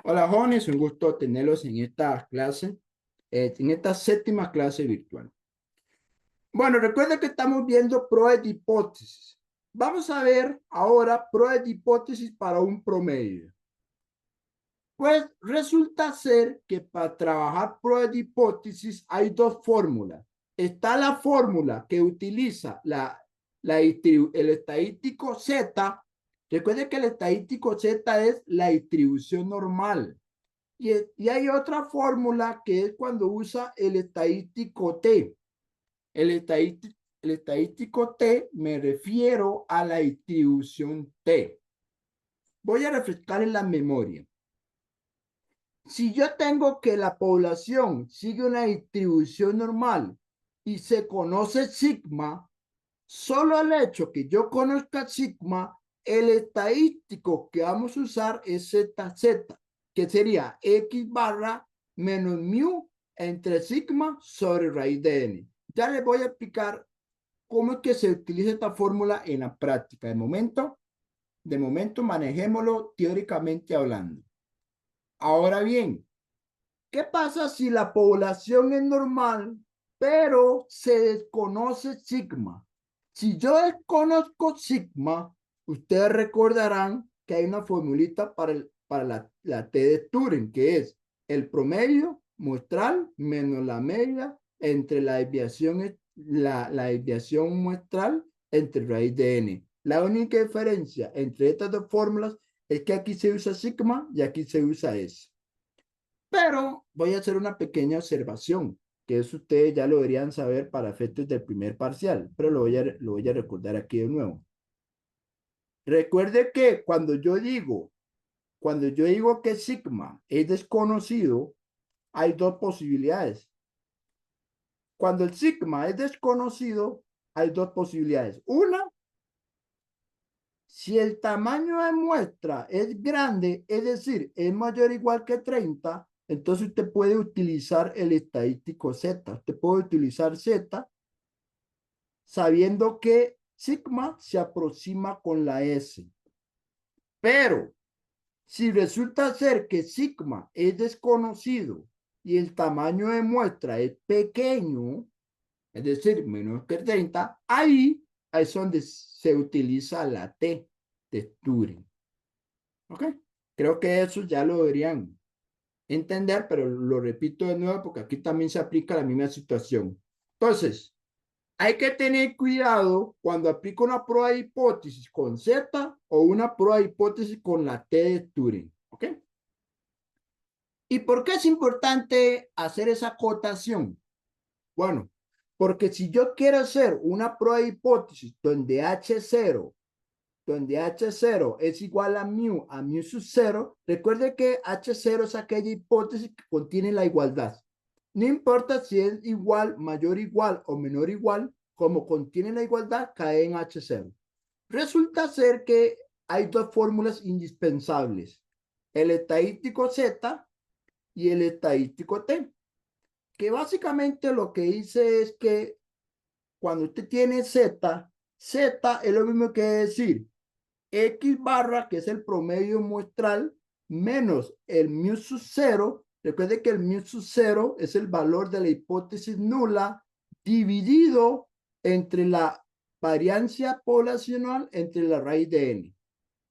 Hola jóvenes, un gusto tenerlos en esta clase, en esta séptima clase virtual. Bueno, recuerden que estamos viendo pruebas de hipótesis. Vamos a ver ahora pruebas de hipótesis para un promedio. Pues resulta ser que para trabajar pruebas de hipótesis hay dos fórmulas. Está la fórmula que utiliza el estadístico Z. Recuerden que el estadístico Z es la distribución normal. Y hay otra fórmula que es cuando usa el estadístico T. El estadístico T me refiero a la distribución T. Voy a refrescar en la memoria. Si yo tengo que la población sigue una distribución normal y se conoce sigma, solo el hecho que yo conozca sigma, el estadístico que vamos a usar es ZZ, que sería X barra menos mu entre sigma sobre raíz de n. Ya les voy a explicar cómo es que se utiliza esta fórmula en la práctica. De momento manejémoslo teóricamente hablando. Ahora bien, ¿qué pasa si la población es normal, pero se desconoce sigma? Si yo desconozco sigma, ustedes recordarán que hay una formulita para la T de Turing, que es el promedio muestral menos la media entre la desviación muestral entre raíz de n. La única diferencia entre estas dos fórmulas es que aquí se usa sigma y aquí se usa S. Pero voy a hacer una pequeña observación, que eso ustedes ya lo deberían saber para efectos del primer parcial, pero lo voy a recordar aquí de nuevo. Recuerde que cuando yo digo que sigma es desconocido, hay dos posibilidades. Cuando el sigma es desconocido, hay dos posibilidades. Una, si el tamaño de muestra es grande, es decir, es mayor o igual que 30, entonces usted puede utilizar el estadístico Z. Usted puede utilizar Z sabiendo que sigma se aproxima con la S. Pero si resulta ser que sigma es desconocido y el tamaño de muestra es pequeño, es decir, menos que 30, ahí es donde se utiliza la T de Turing. ¿Ok? Creo que eso ya lo deberían entender, pero lo repito de nuevo porque aquí también se aplica la misma situación. Entonces, hay que tener cuidado cuando aplico una prueba de hipótesis con Z o una prueba de hipótesis con la T de Turing. ¿Ok? ¿Y por qué es importante hacer esa acotación? Bueno, porque si yo quiero hacer una prueba de hipótesis donde H0 es igual a mu sub 0, recuerde que H0 es aquella hipótesis que contiene la igualdad. No importa si es igual, mayor igual o menor igual, como contiene la igualdad, cae en H0. Resulta ser que hay dos fórmulas indispensables, el estadístico Z y el estadístico T, que básicamente lo que dice es que cuando usted tiene Z, Z es lo mismo que decir X barra, que es el promedio muestral, menos el mu sub 0. Recuerde que el mu sub 0 es el valor de la hipótesis nula dividido entre la variancia poblacional entre la raíz de n.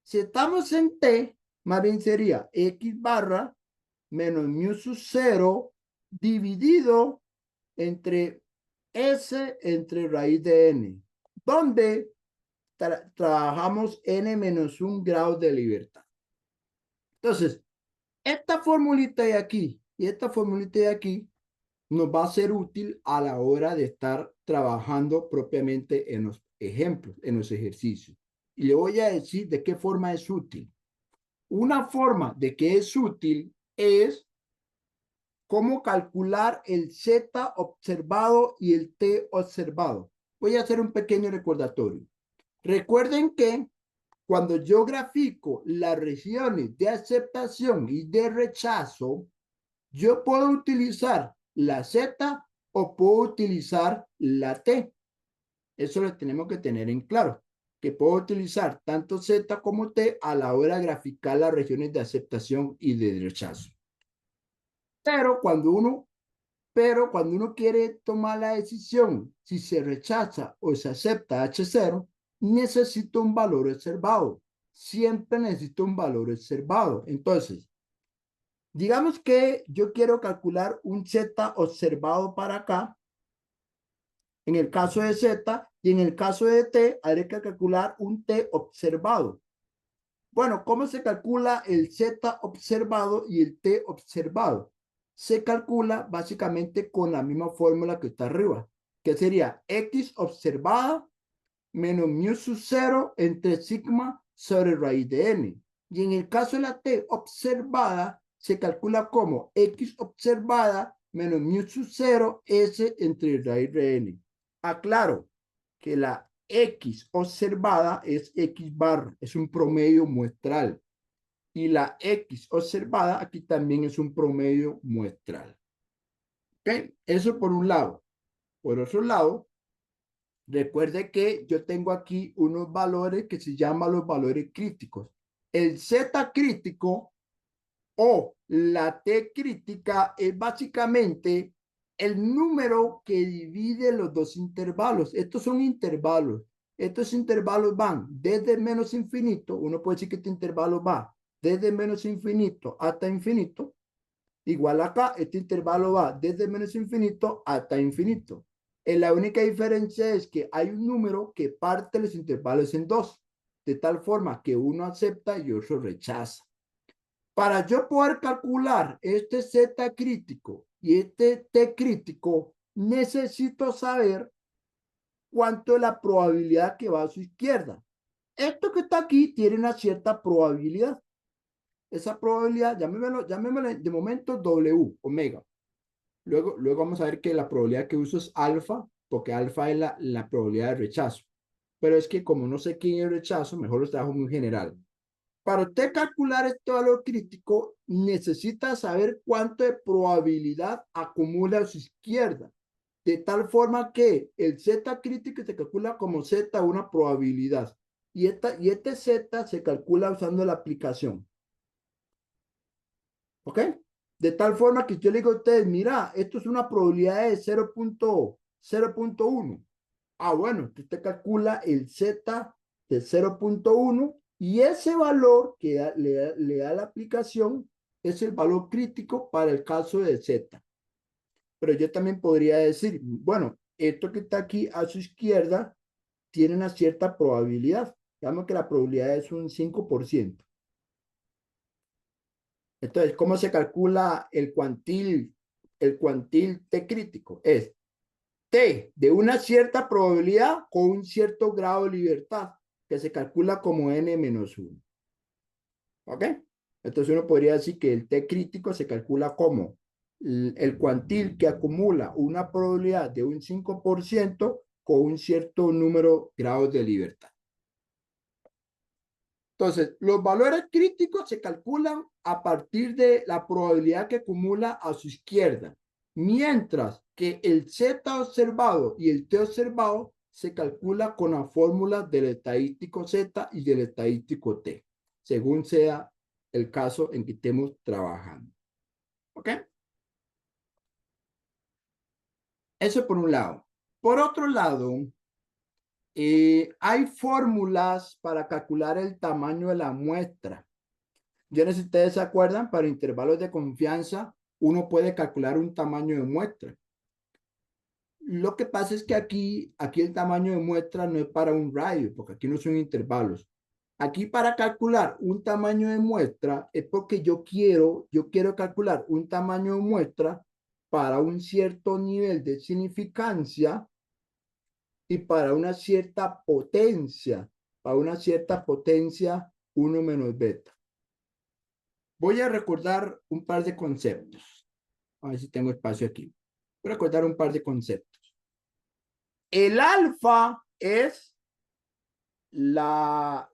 Si estamos en T, más bien sería X barra menos mu sub 0 dividido entre S entre raíz de n, donde trabajamos n-1 grados de libertad. Entonces, esta formulita de aquí y esta formulita de aquí nos va a ser útil a la hora de estar trabajando propiamente en los ejemplos, en los ejercicios. Y le voy a decir de qué forma es útil. Una forma de que es útil es cómo calcular el Z observado y el T observado. Voy a hacer un pequeño recordatorio. Recuerden que cuando yo grafico las regiones de aceptación y de rechazo, yo puedo utilizar la Z o puedo utilizar la T. Eso lo tenemos que tener en claro. que puedo utilizar tanto Z como T a la hora de graficar las regiones de aceptación y de rechazo. Pero cuando uno quiere tomar la decisión si se rechaza o se acepta H0, necesito un valor observado. Siempre necesito un valor observado. Entonces, digamos que yo quiero calcular un Z observado para acá, en el caso de Z, y en el caso de T, haré que calcular un T observado. Bueno, ¿cómo se calcula el Z observado y el T observado? Se calcula básicamente con la misma fórmula que está arriba, que sería X observada menos mu sub 0 entre sigma sobre raíz de n. Y en el caso de la T observada, se calcula como X observada menos mu sub 0 S entre raíz de n. Aclaro que la X observada es X bar, es un promedio muestral. Y la X observada aquí también es un promedio muestral. ¿Ok? Eso por un lado. Por otro lado, recuerde que yo tengo aquí unos valores que se llaman los valores críticos. El Z crítico o la T crítica es básicamente el número que divide los dos intervalos. Estos son intervalos. Estos intervalos van desde menos infinito. Uno puede decir que este intervalo va desde menos infinito hasta infinito. Igual acá, este intervalo va desde menos infinito hasta infinito. La única diferencia es que hay un número que parte los intervalos en dos, de tal forma que uno acepta y otro rechaza. Para yo poder calcular este Z crítico y este T crítico, necesito saber cuánto es la probabilidad que va a su izquierda. Esto que está aquí tiene una cierta probabilidad. Esa probabilidad, llamémoslo de momento W, omega. Luego vamos a ver que la probabilidad que uso es alfa, porque alfa es la probabilidad de rechazo. Pero es que como no sé quién es el rechazo, mejor lo trabajo muy general. Para usted calcular este valor crítico, necesita saber cuánto de probabilidad acumula a su izquierda. De tal forma que el Z crítico se calcula como Z una probabilidad. Y este Z se calcula usando la aplicación. ¿Ok? De tal forma que yo le digo a ustedes, mira, esto es una probabilidad de 0.1. Ah, bueno, usted calcula el Z de 0.1 y ese valor que le da la aplicación es el valor crítico para el caso de Z. Pero yo también podría decir, bueno, esto que está aquí a su izquierda tiene una cierta probabilidad. Digamos que la probabilidad es un 5%. Entonces, ¿cómo se calcula el cuantil T crítico? Es T de una cierta probabilidad con un cierto grado de libertad, que se calcula como n-1. ¿Ok? Entonces uno podría decir que el T crítico se calcula como el cuantil que acumula una probabilidad de un 5% con un cierto número de grados de libertad. Entonces, los valores críticos se calculan a partir de la probabilidad que acumula a su izquierda, mientras que el Z observado y el T observado se calcula con la fórmula del estadístico Z y del estadístico T, según sea el caso en que estemos trabajando. ¿Ok? Eso por un lado. Por otro lado, hay fórmulas para calcular el tamaño de la muestra. Yo no sé si ustedes se acuerdan, para intervalos de confianza, uno puede calcular un tamaño de muestra. Lo que pasa es que aquí el tamaño de muestra no es para un radio, porque aquí no son intervalos. Aquí para calcular un tamaño de muestra es porque yo quiero calcular un tamaño de muestra para un cierto nivel de significancia y para una cierta potencia, uno menos beta. Voy a recordar un par de conceptos. A ver si tengo espacio aquí. Voy a recordar un par de conceptos. El alfa es la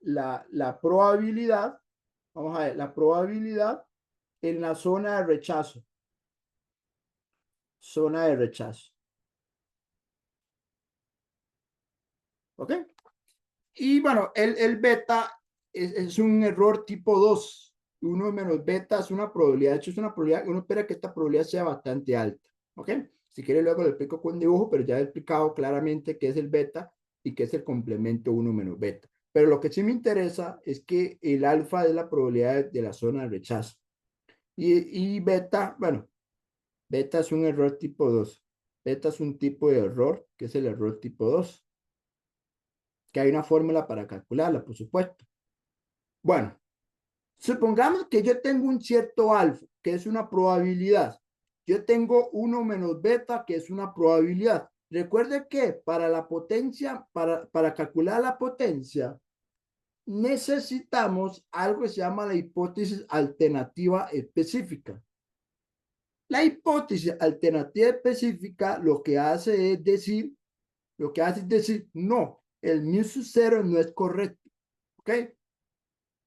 probabilidad, vamos a ver, la probabilidad en la zona de rechazo. Zona de rechazo. ¿Ok? Y bueno, el beta es un error tipo 2. 1 menos beta es una probabilidad. De hecho, es una probabilidad. Uno espera que esta probabilidad sea bastante alta. ¿Ok? Si quiere, luego lo explico con dibujo, pero ya he explicado claramente qué es el beta y qué es el complemento 1 menos beta. Pero lo que sí me interesa es que el alfa es la probabilidad de la zona de rechazo. Y beta, bueno, beta es un error tipo 2. Beta es un tipo de error que es el error tipo 2, que hay una fórmula para calcularla, por supuesto. Bueno, supongamos que yo tengo un cierto alfa, que es una probabilidad. Yo tengo 1 menos beta, que es una probabilidad. Recuerde que para la potencia, para calcular la potencia, necesitamos algo que se llama la hipótesis alternativa específica. La hipótesis alternativa específica lo que hace es decir, no, el mu sub 0 no es correcto. ¿Ok?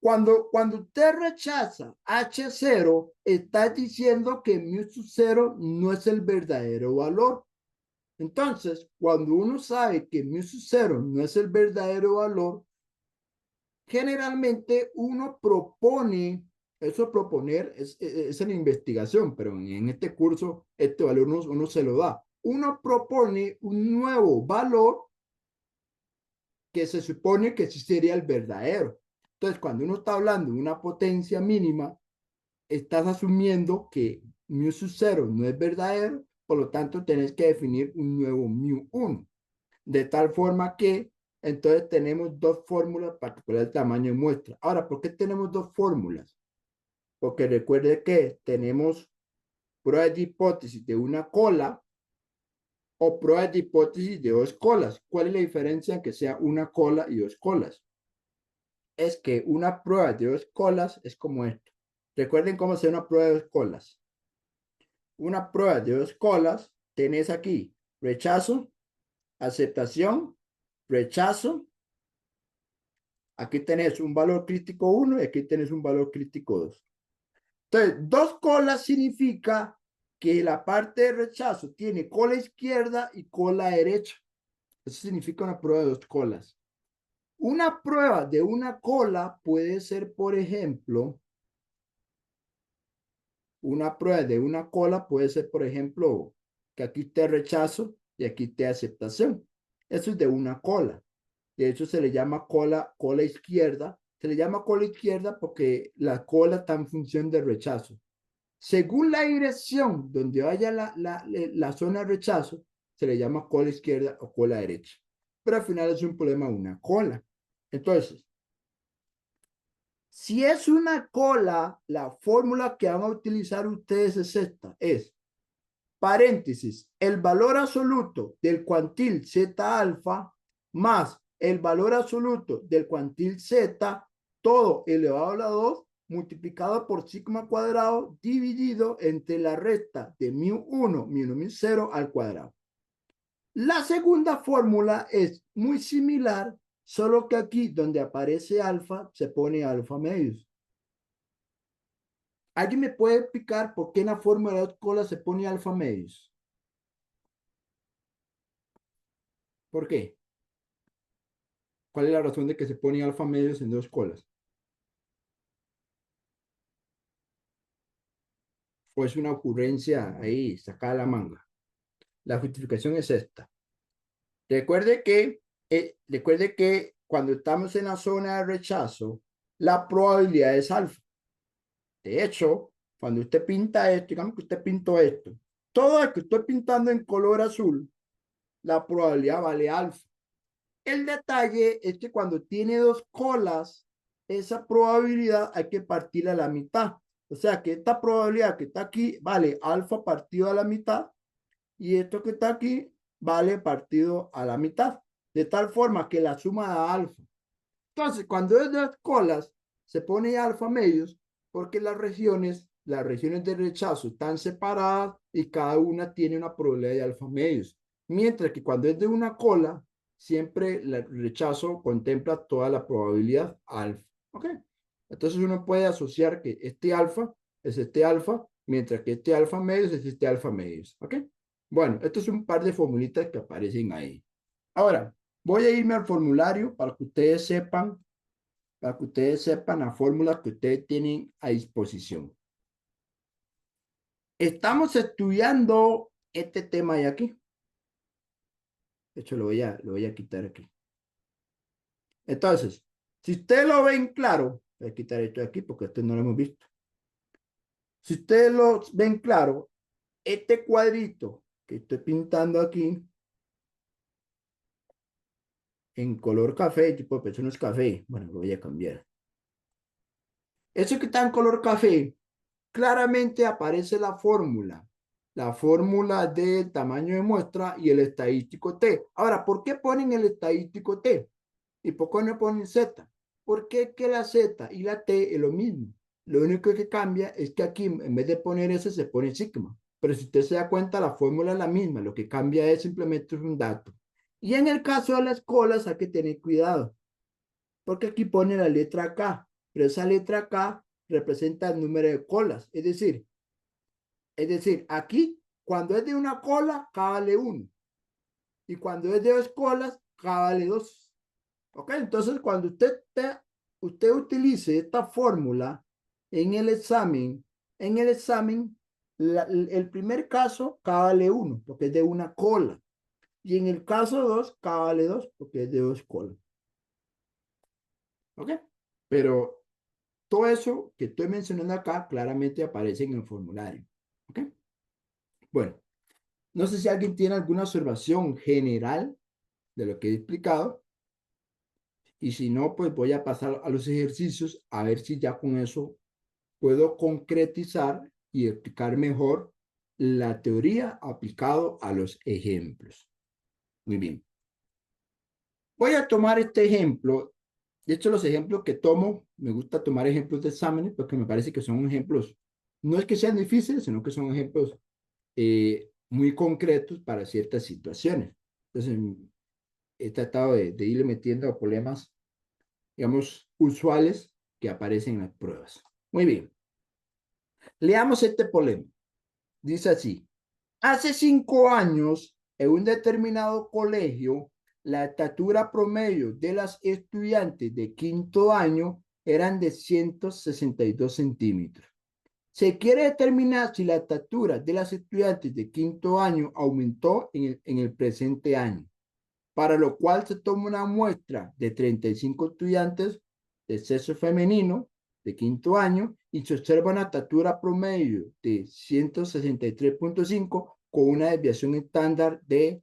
Cuando usted rechaza H0, está diciendo que mu sub 0 no es el verdadero valor. Entonces, cuando uno sabe que mu sub 0 no es el verdadero valor, generalmente uno propone, eso proponer es en investigación, pero en este curso este valor uno se lo da. Uno propone un nuevo valor que se supone que sí sería el verdadero. Entonces, cuando uno está hablando de una potencia mínima, estás asumiendo que mu sub 0 no es verdadero, por lo tanto, tenés que definir un nuevo mu1, de tal forma que entonces tenemos dos fórmulas para calcular el tamaño de muestra. Ahora, ¿por qué tenemos dos fórmulas? Porque recuerde que tenemos pruebas de hipótesis de una cola o pruebas de hipótesis de dos colas. ¿Cuál es la diferencia en que sea una cola y dos colas? Es que una prueba de dos colas es como esto. Recuerden cómo se una prueba de dos colas. Una prueba de dos colas, tenés aquí rechazo, aceptación, rechazo. Aquí tenés un valor crítico 1 y aquí tenés un valor crítico 2. Entonces, dos colas significa que la parte de rechazo tiene cola izquierda y cola derecha. Eso significa una prueba de dos colas. Una prueba de una cola puede ser, por ejemplo, una prueba de una cola puede ser, por ejemplo, que aquí esté rechazo y aquí esté aceptación. Eso es de una cola. De hecho, se le llama cola izquierda. Se le llama cola izquierda porque la cola está en función de rechazo. Según la dirección donde vaya la zona de rechazo, se le llama cola izquierda o cola derecha. Pero al final es un problema de una cola. Entonces, si es una cola, la fórmula que van a utilizar ustedes es esta, es paréntesis, el valor absoluto del cuantil Z alfa más el valor absoluto del cuantil Z, todo elevado a la 2, multiplicado por sigma cuadrado, dividido entre la recta de mu1, mu0 al cuadrado. La segunda fórmula es muy similar, solo que aquí donde aparece alfa, se pone alfa medios. ¿Alguien me puede explicar por qué en la fórmula de dos colas se pone alfa medios? ¿Por qué? ¿Cuál es la razón de que se pone alfa medios en dos colas? ¿O es una ocurrencia ahí, sacada la manga? La justificación es esta. Recuerde que cuando estamos en la zona de rechazo, la probabilidad es alfa. De hecho, cuando usted pinta esto, digamos que usted pintó esto, todo el que estoy pintando en color azul, la probabilidad vale alfa. El detalle es que cuando tiene dos colas, esa probabilidad hay que partirla a la mitad. O sea que esta probabilidad que está aquí vale alfa partido a la mitad y esto que está aquí vale partido a la mitad. De tal forma que la suma da alfa. Entonces, cuando es de dos colas, se pone alfa medios porque las regiones de rechazo están separadas y cada una tiene una probabilidad de alfa medios. Mientras que cuando es de una cola, siempre el rechazo contempla toda la probabilidad alfa. ¿Ok? Entonces uno puede asociar que este alfa es este alfa, mientras que este alfa medios es este alfa medios. ¿Ok? Bueno, esto es un par de formulitas que aparecen ahí. Ahora, Voy a irme al formulario para que ustedes sepan las fórmulas que ustedes tienen a disposición. Estamos estudiando este tema de aquí. De hecho, lo voy a quitar aquí. Entonces, si ustedes lo ven claro, voy a quitar esto de aquí porque esto no lo hemos visto. Si ustedes lo ven claro, este cuadrito que estoy pintando aquí en color café, tipo, pues eso no es café. Bueno, lo voy a cambiar. Eso que está en color café, claramente aparece la fórmula del tamaño de muestra y el estadístico T. Ahora, ¿por qué ponen el estadístico T? ¿Y por qué no ponen Z? Porque es que la Z y la T es lo mismo. Lo único que cambia es que aquí, en vez de poner S, se pone sigma. Pero si usted se da cuenta, la fórmula es la misma. Lo que cambia es simplemente un dato. Y en el caso de las colas, hay que tener cuidado. Porque aquí pone la letra K. Pero esa letra K representa el número de colas. Es decir, aquí, cuando es de una cola, K vale 1. Y cuando es de dos colas, K vale 2. ¿Ok? Entonces, cuando usted utilice esta fórmula en el examen, el primer caso, K vale 1, porque es de una cola. Y en el caso 2, K vale 2, porque es de dos colas. ¿Ok? Pero todo eso que estoy mencionando acá claramente aparece en el formulario. ¿Ok? Bueno, no sé si alguien tiene alguna observación general de lo que he explicado. Y si no, pues voy a pasar a los ejercicios a ver si ya con eso puedo concretizar y explicar mejor la teoría aplicado a los ejemplos. Muy bien. Voy a tomar este ejemplo. De hecho, los ejemplos que tomo, me gusta tomar ejemplos de exámenes porque me parece que son ejemplos, no es que sean difíciles, sino que son ejemplos muy concretos para ciertas situaciones. Entonces, he tratado de irle metiendo a problemas, digamos, usuales que aparecen en las pruebas. Muy bien. Leamos este problema. Dice así. Hace 5 años, en un determinado colegio, la estatura promedio de las estudiantes de quinto año eran de 162 centímetros. Se quiere determinar si la estatura de las estudiantes de quinto año aumentó en el presente año, para lo cual se toma una muestra de 35 estudiantes de sexo femenino de quinto año y se observa una estatura promedio de 163.5 con una desviación estándar de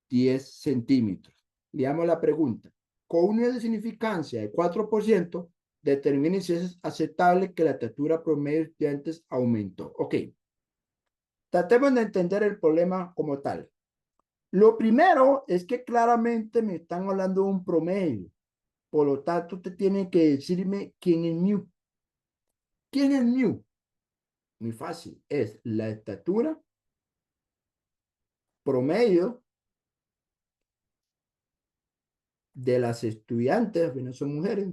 10 centímetros. Leamos la pregunta. Con un nivel de significancia de 4%, determine si es aceptable que la estatura promedio de estudiantes aumentó. Ok. Tratemos de entender el problema como tal. Lo primero es que claramente me están hablando de un promedio. Por lo tanto, usted tiene que decirme quién es mu. ¿Quién es mu? Muy fácil. Es la estatura promedio de las estudiantes, que no son mujeres,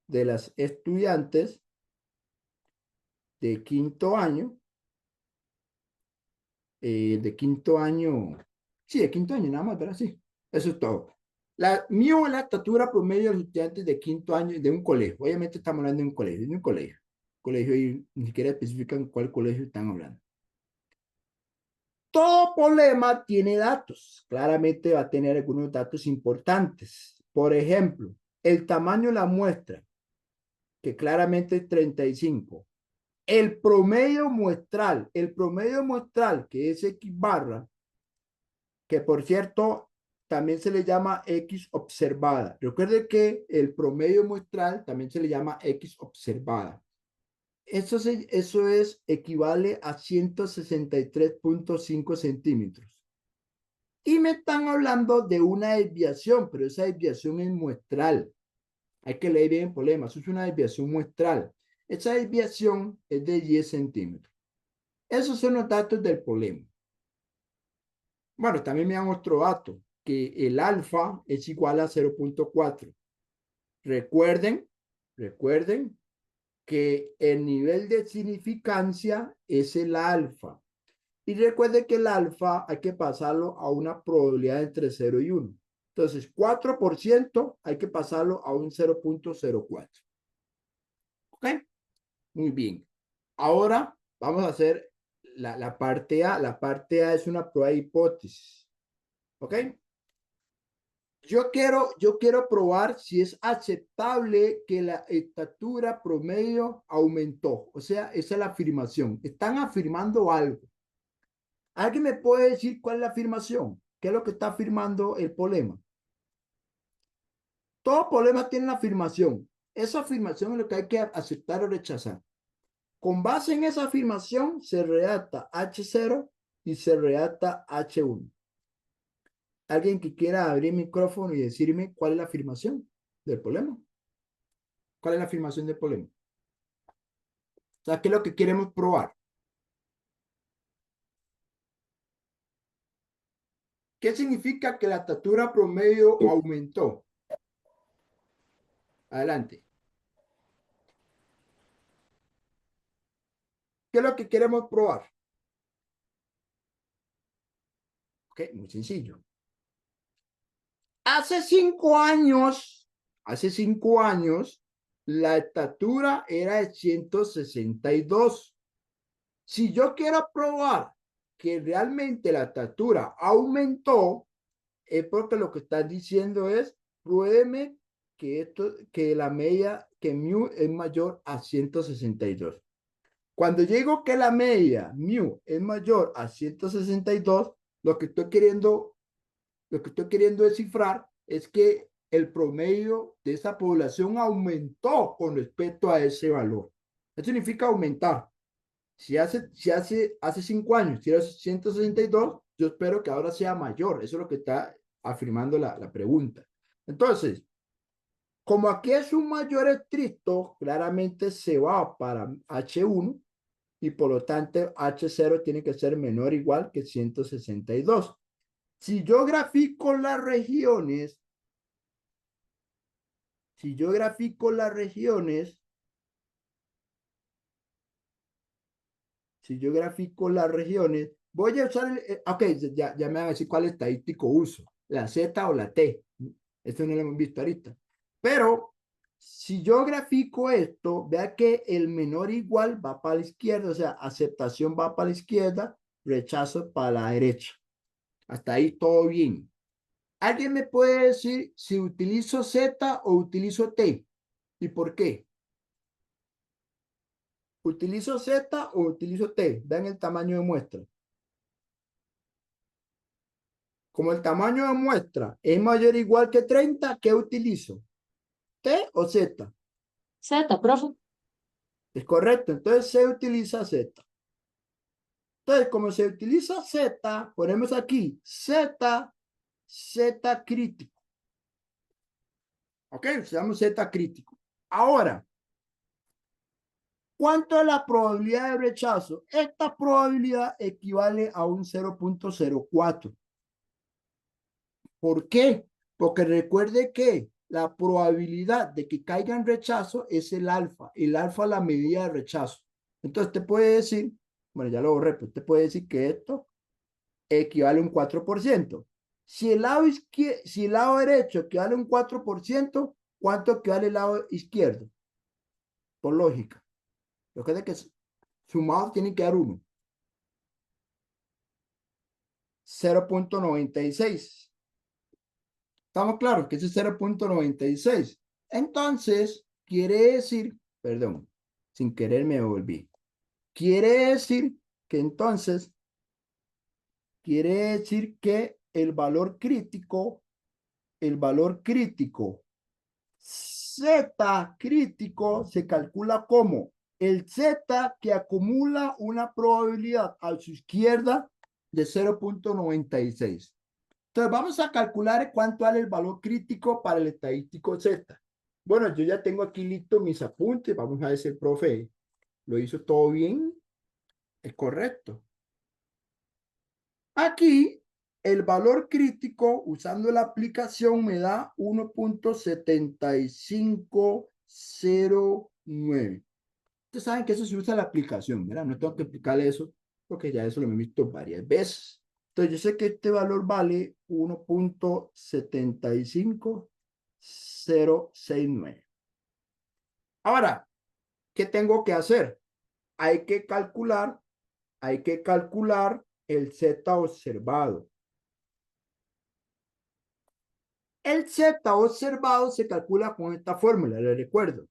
de las estudiantes de quinto año, sí, de quinto año nada más, ¿verdad? Sí, eso es todo. La mu es la estatura promedio de los estudiantes de quinto año de un colegio. Obviamente estamos hablando de un colegio, de un colegio. Colegio y ni siquiera especifican cuál colegio están hablando. Todo problema tiene datos. Claramente va a tener algunos datos importantes. Por ejemplo, el tamaño de la muestra, que claramente es 35. El promedio muestral, que es X barra, que por cierto también se le llama X observada. Recuerde que el promedio muestral también se le llama X observada. Eso equivale a 163.5 centímetros. Y me están hablando de una desviación, pero esa desviación es muestral. Hay que leer bien el problema. Eso es una desviación muestral. Esa desviación es de 10 centímetros. Esos son los datos del problema. Bueno, también me dan otro dato, que el alfa es igual a 0.4. Recuerden que el nivel de significancia es el alfa. Y recuerde que el alfa hay que pasarlo a una probabilidad entre 0 y 1. Entonces, 4% hay que pasarlo a un 0.04. ¿Ok? Muy bien. Ahora vamos a hacer la parte A. La parte A es una prueba de hipótesis. ¿Ok? Yo quiero probar si es aceptable que la estatura promedio aumentó. O sea, esa es la afirmación. Están afirmando algo. ¿Alguien me puede decir cuál es la afirmación? ¿Qué es lo que está afirmando el problema? Todo problema tiene una afirmación. Esa afirmación es lo que hay que aceptar o rechazar. Con base en esa afirmación se redacta H0 y se redacta H1. Alguien que quiera abrir el micrófono y decirme cuál es la afirmación del problema. ¿Cuál es la afirmación del problema? O sea, ¿qué es lo que queremos probar? ¿Qué significa que la estatura promedio aumentó? Adelante. ¿Qué es lo que queremos probar? Ok, muy sencillo. Hace 5 años, la estatura era de 162. Si yo quiero probar que realmente la estatura aumentó, es porque lo que estás diciendo es, pruébeme que la media, que mu es mayor a 162. Cuando yo digo que la media mu es mayor a 162, lo que estoy queriendo, lo que estoy queriendo descifrar es que el promedio de esa población aumentó con respecto a ese valor. Eso significa aumentar. Si hace 5 años, si era 162, yo espero que ahora sea mayor. Eso es lo que está afirmando la pregunta. Entonces, como aquí es un mayor estricto, claramente se va para H1 y por lo tanto H0 tiene que ser menor o igual que 162. Si yo grafico las regiones, si yo grafico las regiones, si yo grafico las regiones, voy a usar, ok, ya me van a decir cuál estadístico uso, la Z o la T. Esto no lo hemos visto ahorita. Pero si yo grafico esto, vea que el menor igual va para la izquierda, o sea, aceptación va para la izquierda, rechazo para la derecha. Hasta ahí todo bien. ¿Alguien me puede decir si utilizo Z o utilizo T? ¿Y por qué? ¿Utilizo Z o utilizo T? Vean el tamaño de muestra. Como el tamaño de muestra es mayor o igual que 30, ¿qué utilizo? ¿T o Z? Z, profe. Es correcto, entonces se utiliza Z. Entonces, como se utiliza Z, ponemos aquí Z crítico. ¿Ok? Usamos Z crítico. Ahora, ¿cuánto es la probabilidad de rechazo? Esta probabilidad equivale a un 0.04. ¿Por qué? Porque recuerde que la probabilidad de que caiga en rechazo es el alfa. El alfa es la medida de rechazo. Entonces, te puede decir, bueno, ya lo borré, pero te puede decir que esto equivale a un 4%. Si el lado derecho equivale a un 4%, ¿cuánto equivale el lado izquierdo? Por lógica. Recuerde que sumado tiene que dar 1. 0.96. ¿Estamos claros que ese es 0.96? Entonces, quiere decir, perdón, sin querer me volví. Quiere decir que entonces, quiere decir que el valor crítico Z crítico se calcula como el Z que acumula una probabilidad a su izquierda de 0.96. Entonces vamos a calcular cuánto vale el valor crítico para el estadístico Z. Bueno, yo ya tengo aquí listo mis apuntes. Vamos a ver si el profe lo hizo todo bien. Es correcto. Aquí el valor crítico usando la aplicación me da 1.7509. Ustedes saben que eso se usa la aplicación, ¿verdad? No tengo que explicarle eso porque ya eso lo he visto varias veces. Entonces, yo sé que este valor vale 1.75069. Ahora, ¿qué tengo que hacer? Hay que calcular el Z observado. El Z observado se calcula con esta fórmula, le recuerdo.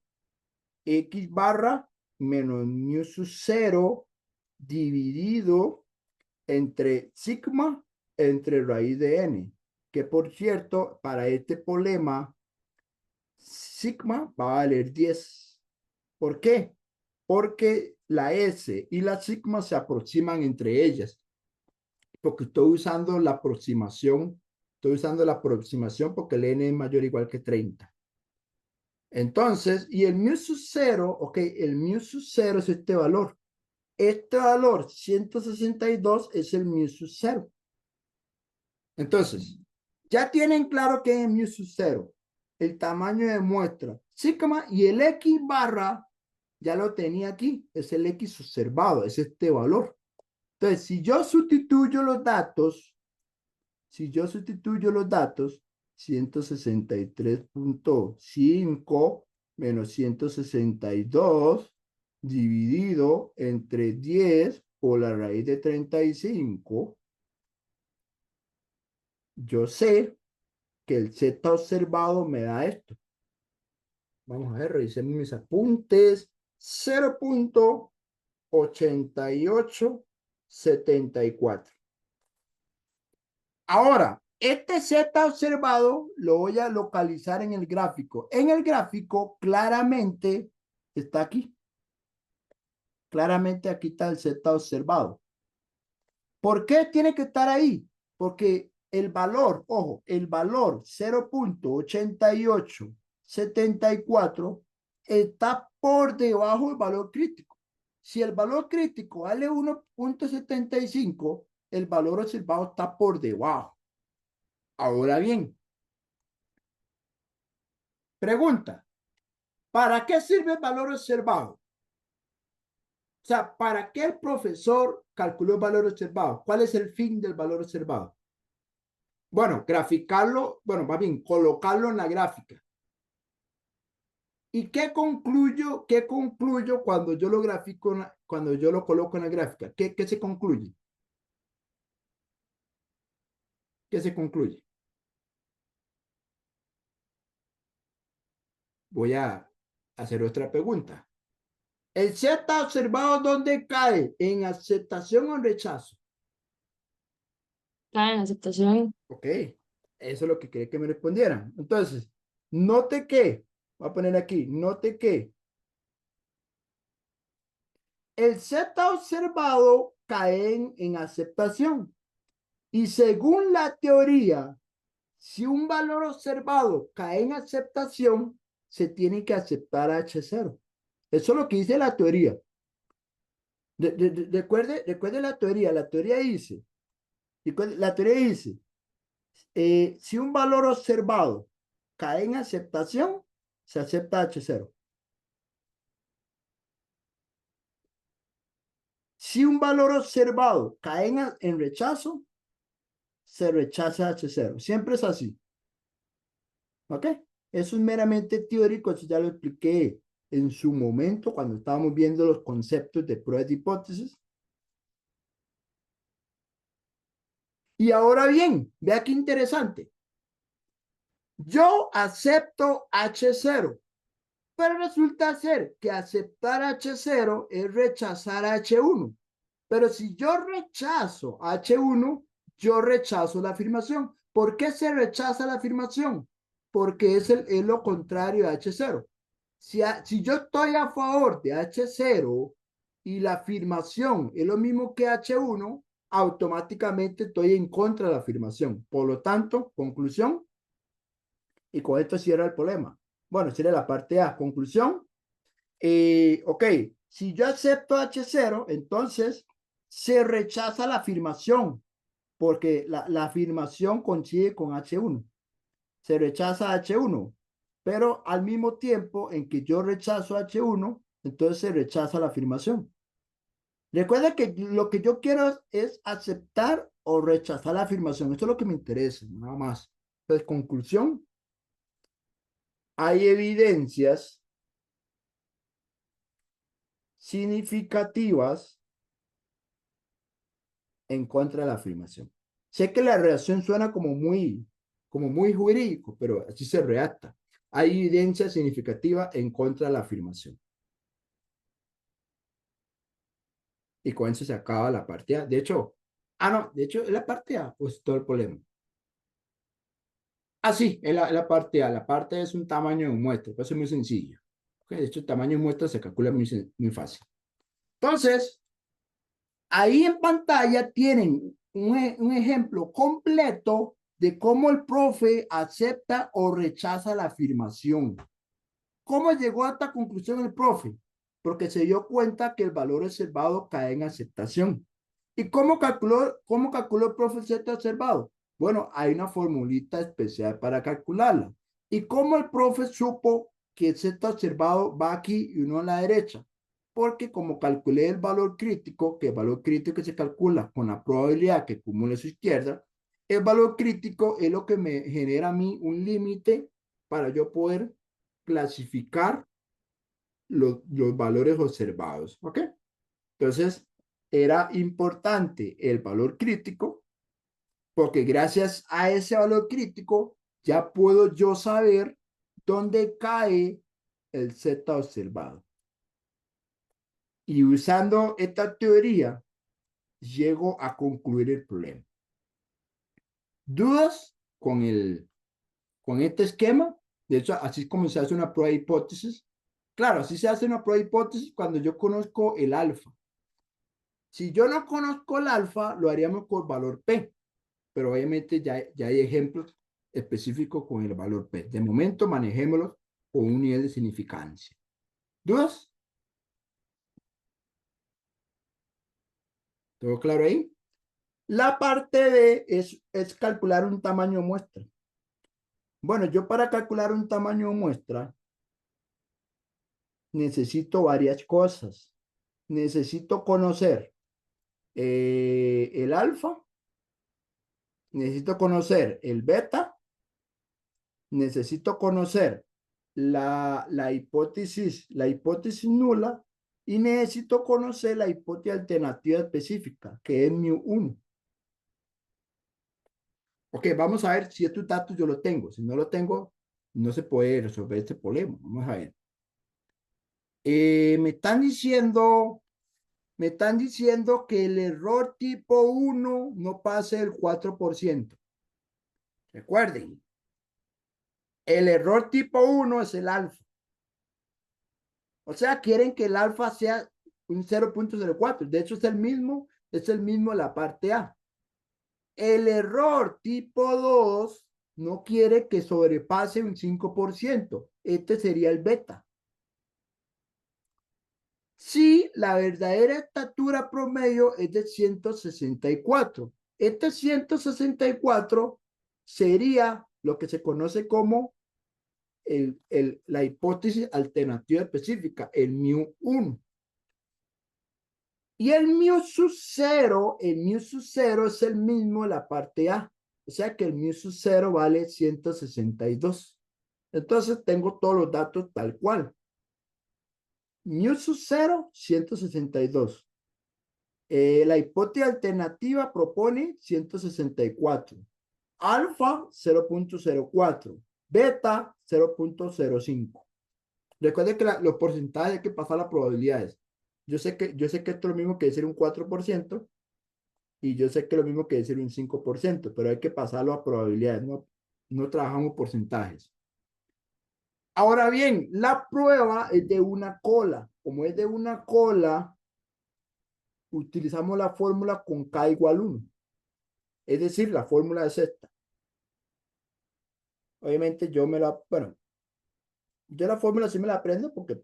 X barra menos mu sub 0 dividido entre sigma entre raíz de n. Que por cierto, para este problema, sigma va a valer 10. ¿Por qué? Porque la S y la sigma se aproximan entre ellas. Porque estoy usando la aproximación porque el n es mayor o igual que 30. Entonces, y el mu sub 0, ok, el mu sub 0 es este valor. Este valor 162 es el mu sub 0. Entonces, ya tienen claro que es mu sub 0, el tamaño de muestra, sigma, y el X barra, ya lo tenía aquí, es el X observado, es este valor. Entonces, si yo sustituyo los datos, 163.5 menos 162 dividido entre 10 por la raíz de 35, yo sé que el Z observado me da esto. Vamos a ver, revisemos mis apuntes. 0.8874. Ahora, este Z observado lo voy a localizar en el gráfico. En el gráfico claramente está aquí. Claramente aquí está el Z observado. ¿Por qué tiene que estar ahí? Porque el valor, ojo, el valor 0.8874 está por debajo del valor crítico. Si el valor crítico vale 1.75, el valor observado está por debajo. Ahora bien, pregunta, ¿para qué sirve el valor observado? O sea, ¿para qué el profesor calculó el valor observado? ¿Cuál es el fin del valor observado? Bueno, graficarlo, bueno, más bien, colocarlo en la gráfica. ¿Y qué concluyo? ¿Qué concluyo cuando yo lo grafico, cuando yo lo coloco en la gráfica? ¿Qué se concluye? ¿Qué se concluye? Voy a hacer otra pregunta. ¿El Z observado dónde cae? ¿En aceptación o en rechazo? Cae en aceptación. Ok, eso es lo que quería que me respondieran. Entonces, note que, voy a poner aquí, note que el Z observado cae en aceptación. Y según la teoría, si un valor observado cae en aceptación, se tiene que aceptar H0. Eso es lo que dice la teoría. Recuerde la teoría dice, si un valor observado cae en aceptación, se acepta H0. Si un valor observado cae en rechazo, se rechaza H0. Siempre es así. ¿Ok? Eso es meramente teórico, eso ya lo expliqué en su momento cuando estábamos viendo los conceptos de pruebas de hipótesis. Y ahora bien, vea qué interesante. Yo acepto H0, pero resulta ser que aceptar H0 es rechazar H1. Pero si yo rechazo H1, yo rechazo la afirmación. ¿Por qué se rechaza la afirmación? Porque es lo contrario a H0. Si yo estoy a favor de H0 y la afirmación es lo mismo que H1, automáticamente estoy en contra de la afirmación. Por lo tanto, conclusión, y con esto cierra el problema. Bueno, cierra la parte A. Conclusión, ok, si yo acepto H0, entonces se rechaza la afirmación, porque la afirmación coincide con H1. Se rechaza H1, pero al mismo tiempo en que yo rechazo H1, entonces se rechaza la afirmación. Recuerda que lo que yo quiero es aceptar o rechazar la afirmación. Esto es lo que me interesa, nada más. Entonces, conclusión, hay evidencias significativas en contra de la afirmación. Sé que la redacción suena como muy jurídico, pero así se redacta. Hay evidencia significativa en contra de la afirmación. Y con eso se acaba la parte A. De hecho, no, de hecho, es la parte A, pues todo el problema. Sí, es la parte A. La parte A es un tamaño de muestra, pues es muy sencillo. Okay, de hecho, el tamaño de muestra se calcula muy fácil. Entonces, ahí en pantalla tienen un ejemplo completo de cómo el profe acepta o rechaza la afirmación. ¿Cómo llegó a esta conclusión el profe? Porque se dio cuenta que el valor observado cae en aceptación. ¿Y cómo calculó el profe el Z observado? Bueno, hay una formulita especial para calcularla. ¿Y cómo el profe supo que el Z observado va aquí y uno a la derecha? Porque como calculé el valor crítico, que el valor crítico se calcula con la probabilidad que acumule a su izquierda, el valor crítico es lo que me genera a mí un límite para yo poder clasificar los valores observados. ¿Ok? Entonces, era importante el valor crítico porque gracias a ese valor crítico ya puedo yo saber dónde cae el Z observado. Y usando esta teoría, llego a concluir el problema. ¿Dudas con este esquema? De hecho, así es como se hace una prueba de hipótesis. Claro, así se hace una prueba de hipótesis cuando yo conozco el alfa. Si yo no conozco el alfa, lo haríamos con valor P, pero obviamente ya hay ejemplos específicos con el valor P. De momento, manejémoslos con un nivel de significancia. ¿Dudas? ¿Todo claro ahí? La parte B es calcular un tamaño muestra. Bueno, yo para calcular un tamaño muestra necesito varias cosas. Necesito conocer el alfa, necesito conocer el beta, necesito conocer la hipótesis nula y necesito conocer la hipótesis alternativa específica, que es mu1. Ok, vamos a ver si estos datos yo los tengo. Si no lo tengo, no se puede resolver este problema. Vamos a ver. Me están diciendo que el error tipo 1 no pase el 4%. Recuerden, el error tipo 1 es el alfa. O sea, quieren que el alfa sea un 0.04. De hecho, es el mismo la parte A. El error tipo 2 no quiere que sobrepase un 5%. Este sería el beta. Si la verdadera estatura promedio es de 164. Este 164 sería lo que se conoce como la hipótesis alternativa específica, el mu1. Y el mu sub 0, es el mismo de la parte A. O sea que el mu sub 0 vale 162. Entonces tengo todos los datos tal cual. Mu sub 0, 162. La hipótesis alternativa propone 164. Alfa, 0.04. Beta, 0.05. Recuerde que los porcentajes hay que pasar las probabilidades. Yo sé que esto es lo mismo que decir un 4% y yo sé que es lo mismo que decir un 5%, pero hay que pasarlo a probabilidades, no trabajamos porcentajes. Ahora bien, la prueba es de una cola. Como es de una cola, utilizamos la fórmula con K igual 1. Es decir, la fórmula es esta. Obviamente yo la fórmula sí me la aprendo porque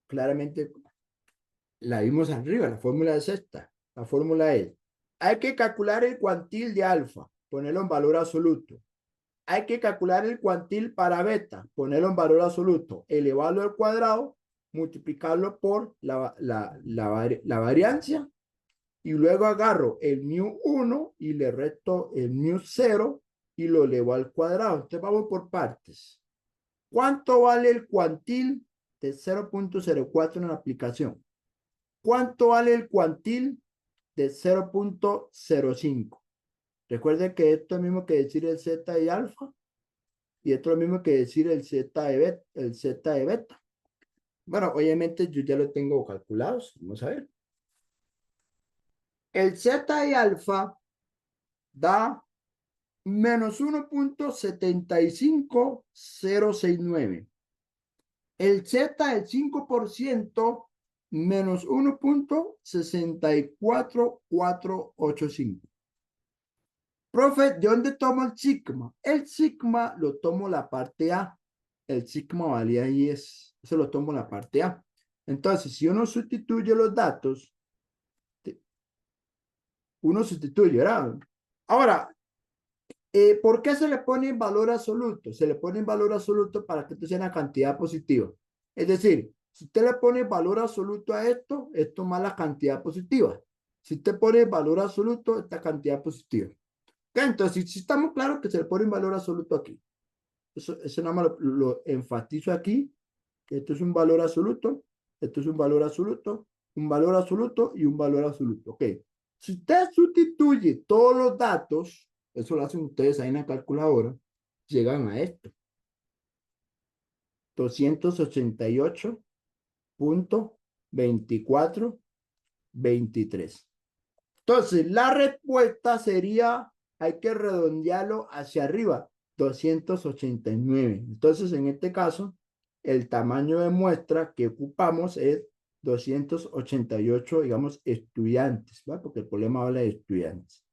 claramente la vimos arriba. La fórmula es esta. La fórmula es, hay que calcular el cuantil de alfa, ponerlo en valor absoluto. Hay que calcular el cuantil para beta, ponerlo en valor absoluto, elevarlo al cuadrado, multiplicarlo por la variancia y luego agarro el mu1 y le resto el mu0 y lo elevo al cuadrado. Entonces vamos por partes. ¿Cuánto vale el cuantil de 0.04 en la aplicación? ¿Cuánto vale el cuantil de 0.05? Recuerden que esto es lo mismo que decir el zeta de alfa y esto es lo mismo que decir el zeta de beta. Bueno, obviamente yo ya lo tengo calculados. Vamos a ver. El zeta de alfa da menos 1.75069. El Z del 5% menos 1.64485. Profe, ¿de dónde tomo el sigma? El sigma lo tomo la parte A. El sigma valía 10. Eso lo tomo la parte A. Entonces, si uno sustituye los datos, uno sustituye, ¿verdad? Ahora, ¿por qué se le pone en valor absoluto? Se le pone en valor absoluto para que esto sea una cantidad positiva. Es decir, si usted le pone valor absoluto a esto, esto más la cantidad positiva. Si usted pone valor absoluto, esta cantidad positiva. ¿Okay? Entonces, si estamos claros que se le pone en valor absoluto aquí. Eso nada más lo enfatizo aquí, que esto es un valor absoluto, esto es un valor absoluto, un valor absoluto y un valor absoluto. Ok. Si usted sustituye todos los datos, eso lo hacen ustedes ahí en la calculadora, llegan a esto. 288.2423. Entonces, la respuesta sería, hay que redondearlo hacia arriba, 289. Entonces, en este caso, el tamaño de muestra que ocupamos es 288, digamos, estudiantes, ¿va? Porque el problema habla de estudiantes.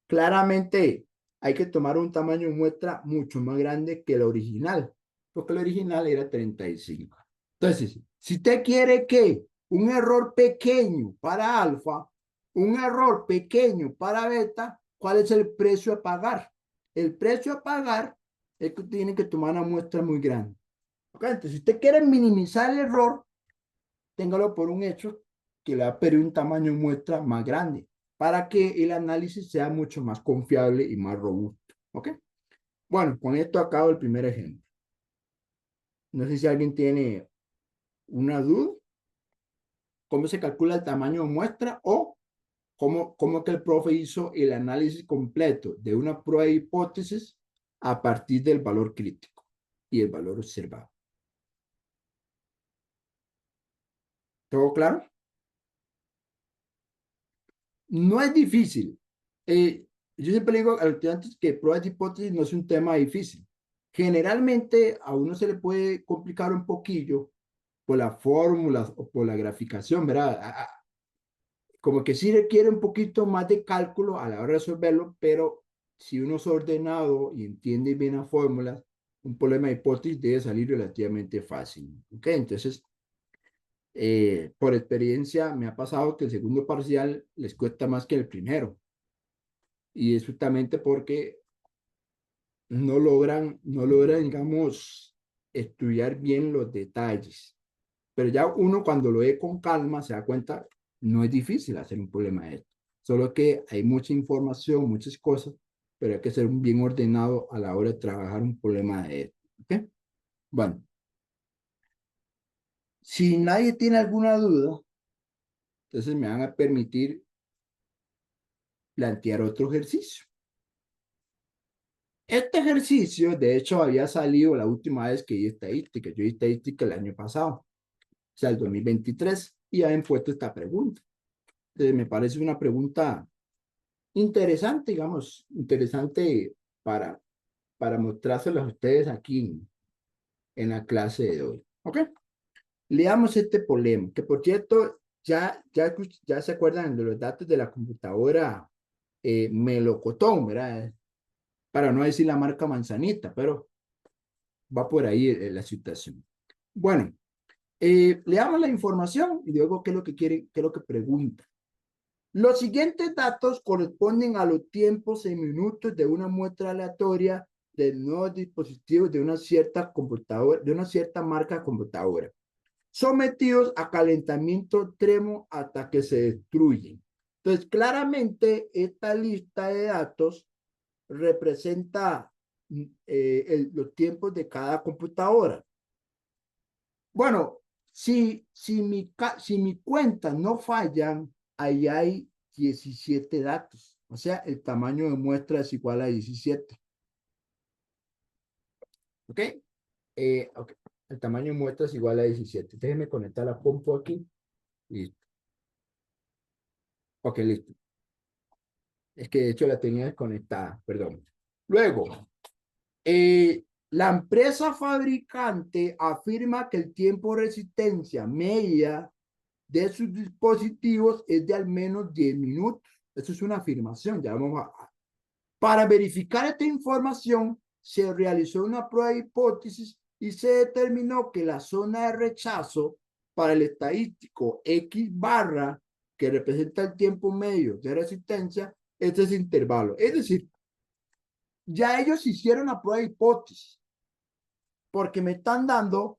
Claramente, hay que tomar un tamaño de muestra mucho más grande que el original, porque el original era 35. Entonces, si usted quiere que un error pequeño para alfa, un error pequeño para beta, ¿cuál es el precio a pagar? El precio a pagar es que tiene que tomar una muestra muy grande. ¿Okay? Entonces, si usted quiere minimizar el error, téngalo por un hecho que le va a pedir un tamaño de muestra más grande para que el análisis sea mucho más confiable y más robusto. ¿Ok? Bueno, con esto acabo el primer ejemplo. No sé si alguien tiene una duda. ¿Cómo se calcula el tamaño de muestra o cómo que el profe hizo el análisis completo de una prueba de hipótesis a partir del valor crítico y el valor observado? ¿Todo claro? No es difícil. Yo siempre le digo a los estudiantes que pruebas de hipótesis no es un tema difícil. Generalmente a uno se le puede complicar un poquillo por las fórmulas o por la graficación, ¿verdad? Como que sí requiere un poquito más de cálculo a la hora de resolverlo, pero si uno es ordenado y entiende bien las fórmulas, un problema de hipótesis debe salir relativamente fácil. ¿Ok? Entonces, por experiencia me ha pasado que el segundo parcial les cuesta más que el primero. Y es justamente porque no logran, digamos, estudiar bien los detalles. Pero ya uno cuando lo ve con calma se da cuenta, no es difícil hacer un problema de esto. Solo que hay mucha información, muchas cosas, pero hay que ser bien ordenado a la hora de trabajar un problema de esto. ¿Ok? Bueno, si nadie tiene alguna duda, entonces me van a permitir plantear otro ejercicio. Este ejercicio, de hecho, había salido la última vez que di estadística. Yo di estadística el año pasado, o sea, el 2023, y habían puesto esta pregunta. Entonces, me parece una pregunta interesante, digamos, interesante para, para mostrárselos a ustedes aquí en la clase de hoy. ¿Ok? Leamos este problema, que por cierto, ya se acuerdan de los datos de la computadora Melocotón, ¿verdad? Para no decir la marca Manzanita, pero va por ahí la situación. Bueno, leamos la información y luego qué es lo que quiere, qué es lo que pregunta. Los siguientes datos corresponden a los tiempos en minutos de una muestra aleatoria de nuevos dispositivos de una cierta computadora, de una cierta marca computadora, sometidos a calentamiento extremo hasta que se destruyen. Entonces, claramente, esta lista de datos representa los tiempos de cada computadora. Bueno, si mi cuenta no fallan, ahí hay 17 datos. O sea, el tamaño de muestra es igual a 17. ¿Ok? Ok. El tamaño de muestra es igual a 17. Déjenme conectar la compu aquí. Listo. Ok, listo. Es que de hecho la tenía desconectada, perdón. Luego, la empresa fabricante afirma que el tiempo de resistencia media de sus dispositivos es de al menos 10 minutos. Eso es una afirmación. Ya vamos a... Para verificar esta información, se realizó una prueba de hipótesis y se determinó que la zona de rechazo para el estadístico X barra, que representa el tiempo medio de resistencia, es ese intervalo. Es decir, ya ellos hicieron la prueba de hipótesis, porque me están dando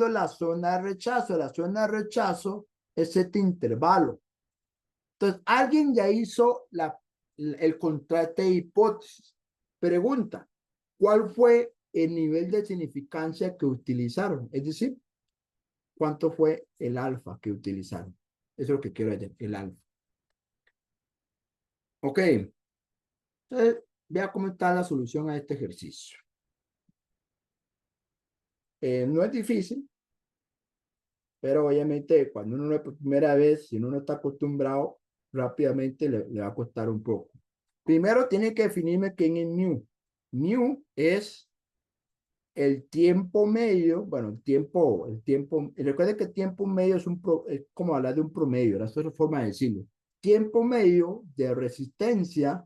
la zona de rechazo. La zona de rechazo es este intervalo. Entonces, alguien ya hizo el contraste de hipótesis. Pregunta, ¿cuál fue el nivel de significancia que utilizaron? Es decir, ¿cuánto fue el alfa que utilizaron? Eso es lo que quiero decir, el alfa. Ok, entonces vea cómo está la solución a este ejercicio. No es difícil, pero obviamente cuando uno no es por primera vez, si uno no está acostumbrado, rápidamente le va a costar un poco. Primero tiene que definirme quién es mu. Mu es el tiempo medio, bueno, recuerde que el tiempo medio es como hablar de un promedio, esa es otra forma de decirlo. Tiempo medio de resistencia,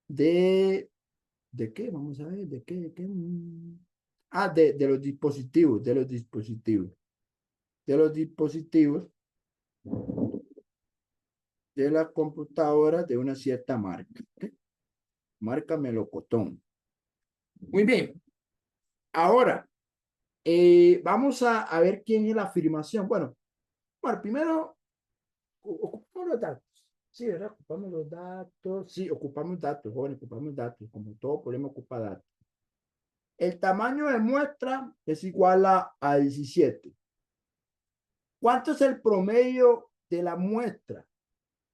¿de qué? Vamos a ver, ¿de qué? Ah, de los dispositivos, de la computadora de una cierta marca. ¿Okay? Marca melocotón. Muy bien. Ahora, vamos a ver quién es la afirmación. Bueno, primero ocupamos los datos. Sí, ¿verdad? Ocupamos los datos. Sí, ocupamos datos, jóvenes, ocupamos datos. Como todo problema ocupa datos. El tamaño de muestra es igual a 17. ¿Cuánto es el promedio de la muestra?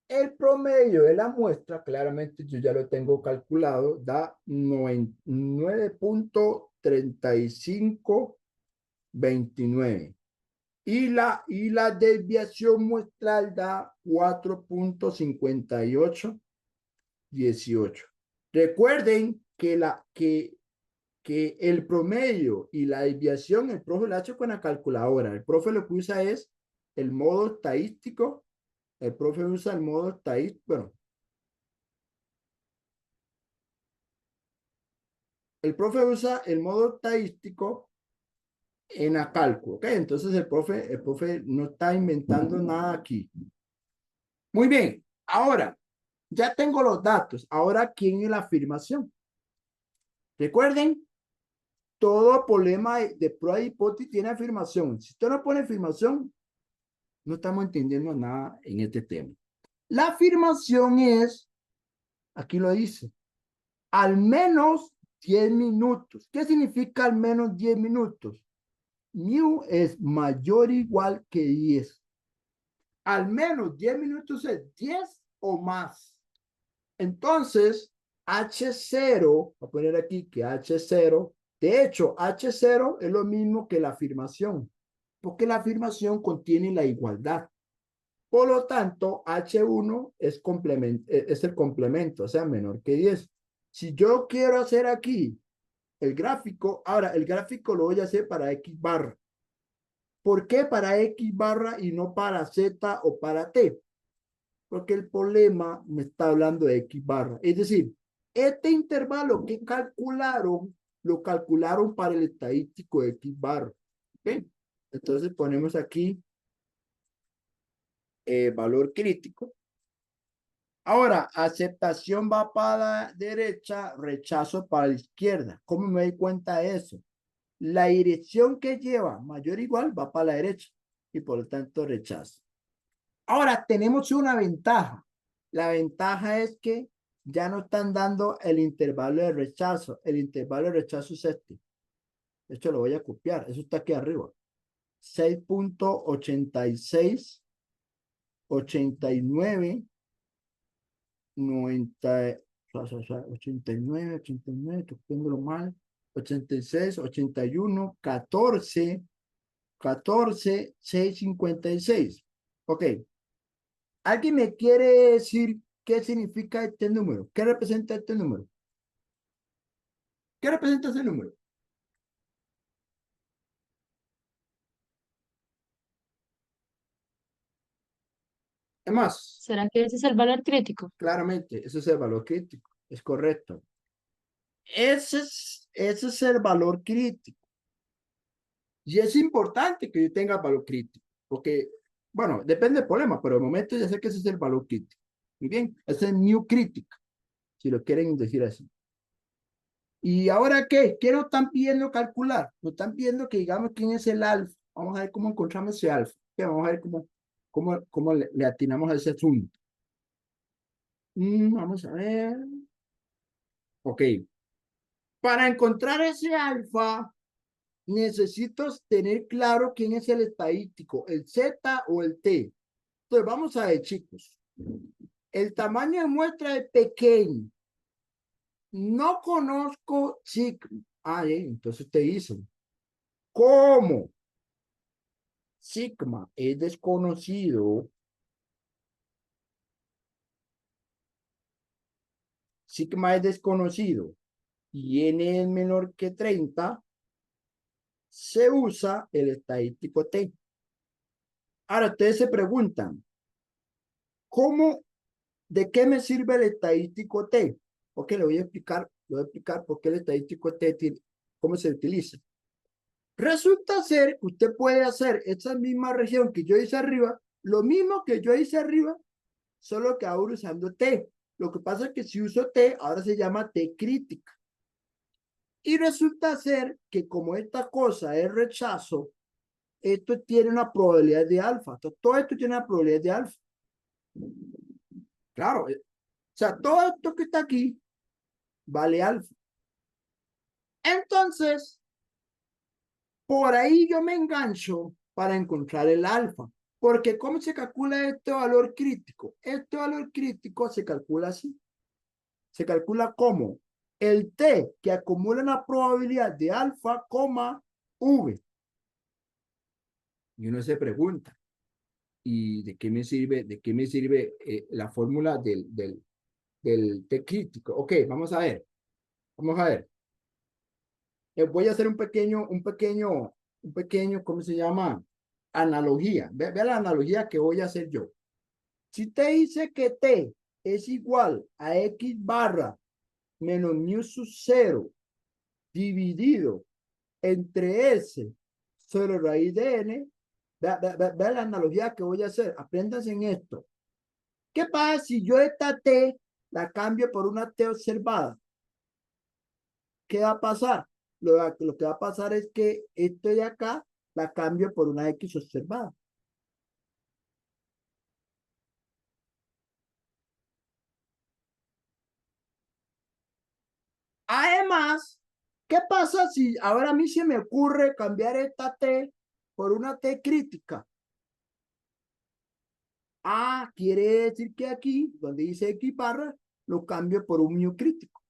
El promedio de la muestra, claramente yo ya lo tengo calculado, da 9.3529. Y la desviación muestral da 4.5818. Recuerden que el promedio y la desviación, el profe lo ha hecho con la calculadora. El profe lo que usa es el modo estadístico. El profe usa el modo estadístico. Bueno, el profe usa el modo estadístico en la cálculo. ¿Ok? Entonces el profe no está inventando nada aquí. Muy bien. Ahora, ya tengo los datos. Ahora, ¿quién es la afirmación? Recuerden, todo problema de prueba de hipótesis tiene afirmación. Si usted no pone afirmación, no estamos entendiendo nada en este tema. La afirmación es, aquí lo dice, al menos 10 minutos. ¿Qué significa al menos 10 minutos? Mu es mayor o igual que 10. Al menos 10 minutos es 10 o más. Entonces, H0, voy a poner aquí que H0, de hecho, H0 es lo mismo que la afirmación, porque la afirmación contiene la igualdad. Por lo tanto, H1 es el complemento, o sea, menor que 10. Si yo quiero hacer aquí el gráfico, ahora el gráfico lo voy a hacer para X barra. ¿Por qué para X barra y no para Z o para T? Porque el problema me está hablando de X barra. Es decir, este intervalo que calcularon, lo calcularon para el estadístico de X barra. ¿Okay? Entonces ponemos aquí valor crítico. Ahora, aceptación va para la derecha, rechazo para la izquierda. ¿Cómo me doy cuenta de eso? La dirección que lleva mayor o igual va para la derecha. y por lo tanto rechazo. Ahora tenemos una ventaja. La ventaja es que ya no están dando el intervalo de rechazo. El intervalo de rechazo es este. Esto lo voy a copiar. Eso está aquí arriba. 6.86, 89, 90, 89, 89, tengo mal. 86, 81, 14, 14, 656. Ok. ¿Alguien me quiere decir qué significa este número? ¿Qué representa este número? ¿Qué representa ese número? Es más, ¿Será que ese es el valor crítico? claramente, ese es el valor crítico. Es correcto. Ese es el valor crítico. Y es importante que yo tenga valor crítico, porque, bueno, depende del problema, pero de momento ya sé que ese es el valor crítico. Muy bien, ese es new crítico, si lo quieren decir así. ¿Y ahora qué? ¿Qué nos están pidiendo calcular? Nos están pidiendo que digamos quién es el alfa. Vamos a ver cómo encontramos ese alfa. Vamos a ver cómo le atinamos a ese asunto. Vamos a ver. Ok. Para encontrar ese alfa, necesito tener claro quién es el estadístico, el Z o el T. Entonces, vamos a ver, chicos. El tamaño de muestra es pequeño. No conozco sigma. Entonces te dicen, ¿cómo? Sigma es desconocido. Sigma es desconocido y n es menor que 30, se usa el estadístico T. Ahora ustedes se preguntan, ¿cómo, de qué me sirve el estadístico T? Ok, le voy a explicar por qué el estadístico T tiene, cómo se utiliza. Resulta ser que usted puede hacer esa misma región que yo hice arriba, lo mismo que yo hice arriba, solo que ahora usando T. Lo que pasa es que si uso T, ahora se llama T crítica. Y resulta ser que como esta cosa es rechazo, esto tiene una probabilidad de alfa. Todo esto tiene una probabilidad de alfa. Claro, o sea, todo esto que está aquí vale alfa. Entonces, por ahí yo me engancho para encontrar el alfa. Porque ¿cómo se calcula este valor crítico? Este valor crítico se calcula así. Se calcula como el T que acumula una probabilidad de alfa, V. Y uno se pregunta, ¿y de qué me sirve la fórmula del T crítico? Ok, vamos a ver. Voy a hacer un pequeño, ¿cómo se llama? Analogía. Ve la analogía que voy a hacer yo. Si te dice que T es igual a X barra menos mu sub 0 dividido entre S sobre raíz de N, ve la analogía que voy a hacer. Apréndanse en esto. ¿Qué pasa si yo esta T la cambio por una T observada? ¿Qué va a pasar? Lo que va a pasar es que esto de acá la cambio por una X observada. Además, ¿qué pasa si ahora a mí se me ocurre cambiar esta T por una T crítica? Quiere decir que aquí, donde dice X barra, lo cambio por un mu crítico.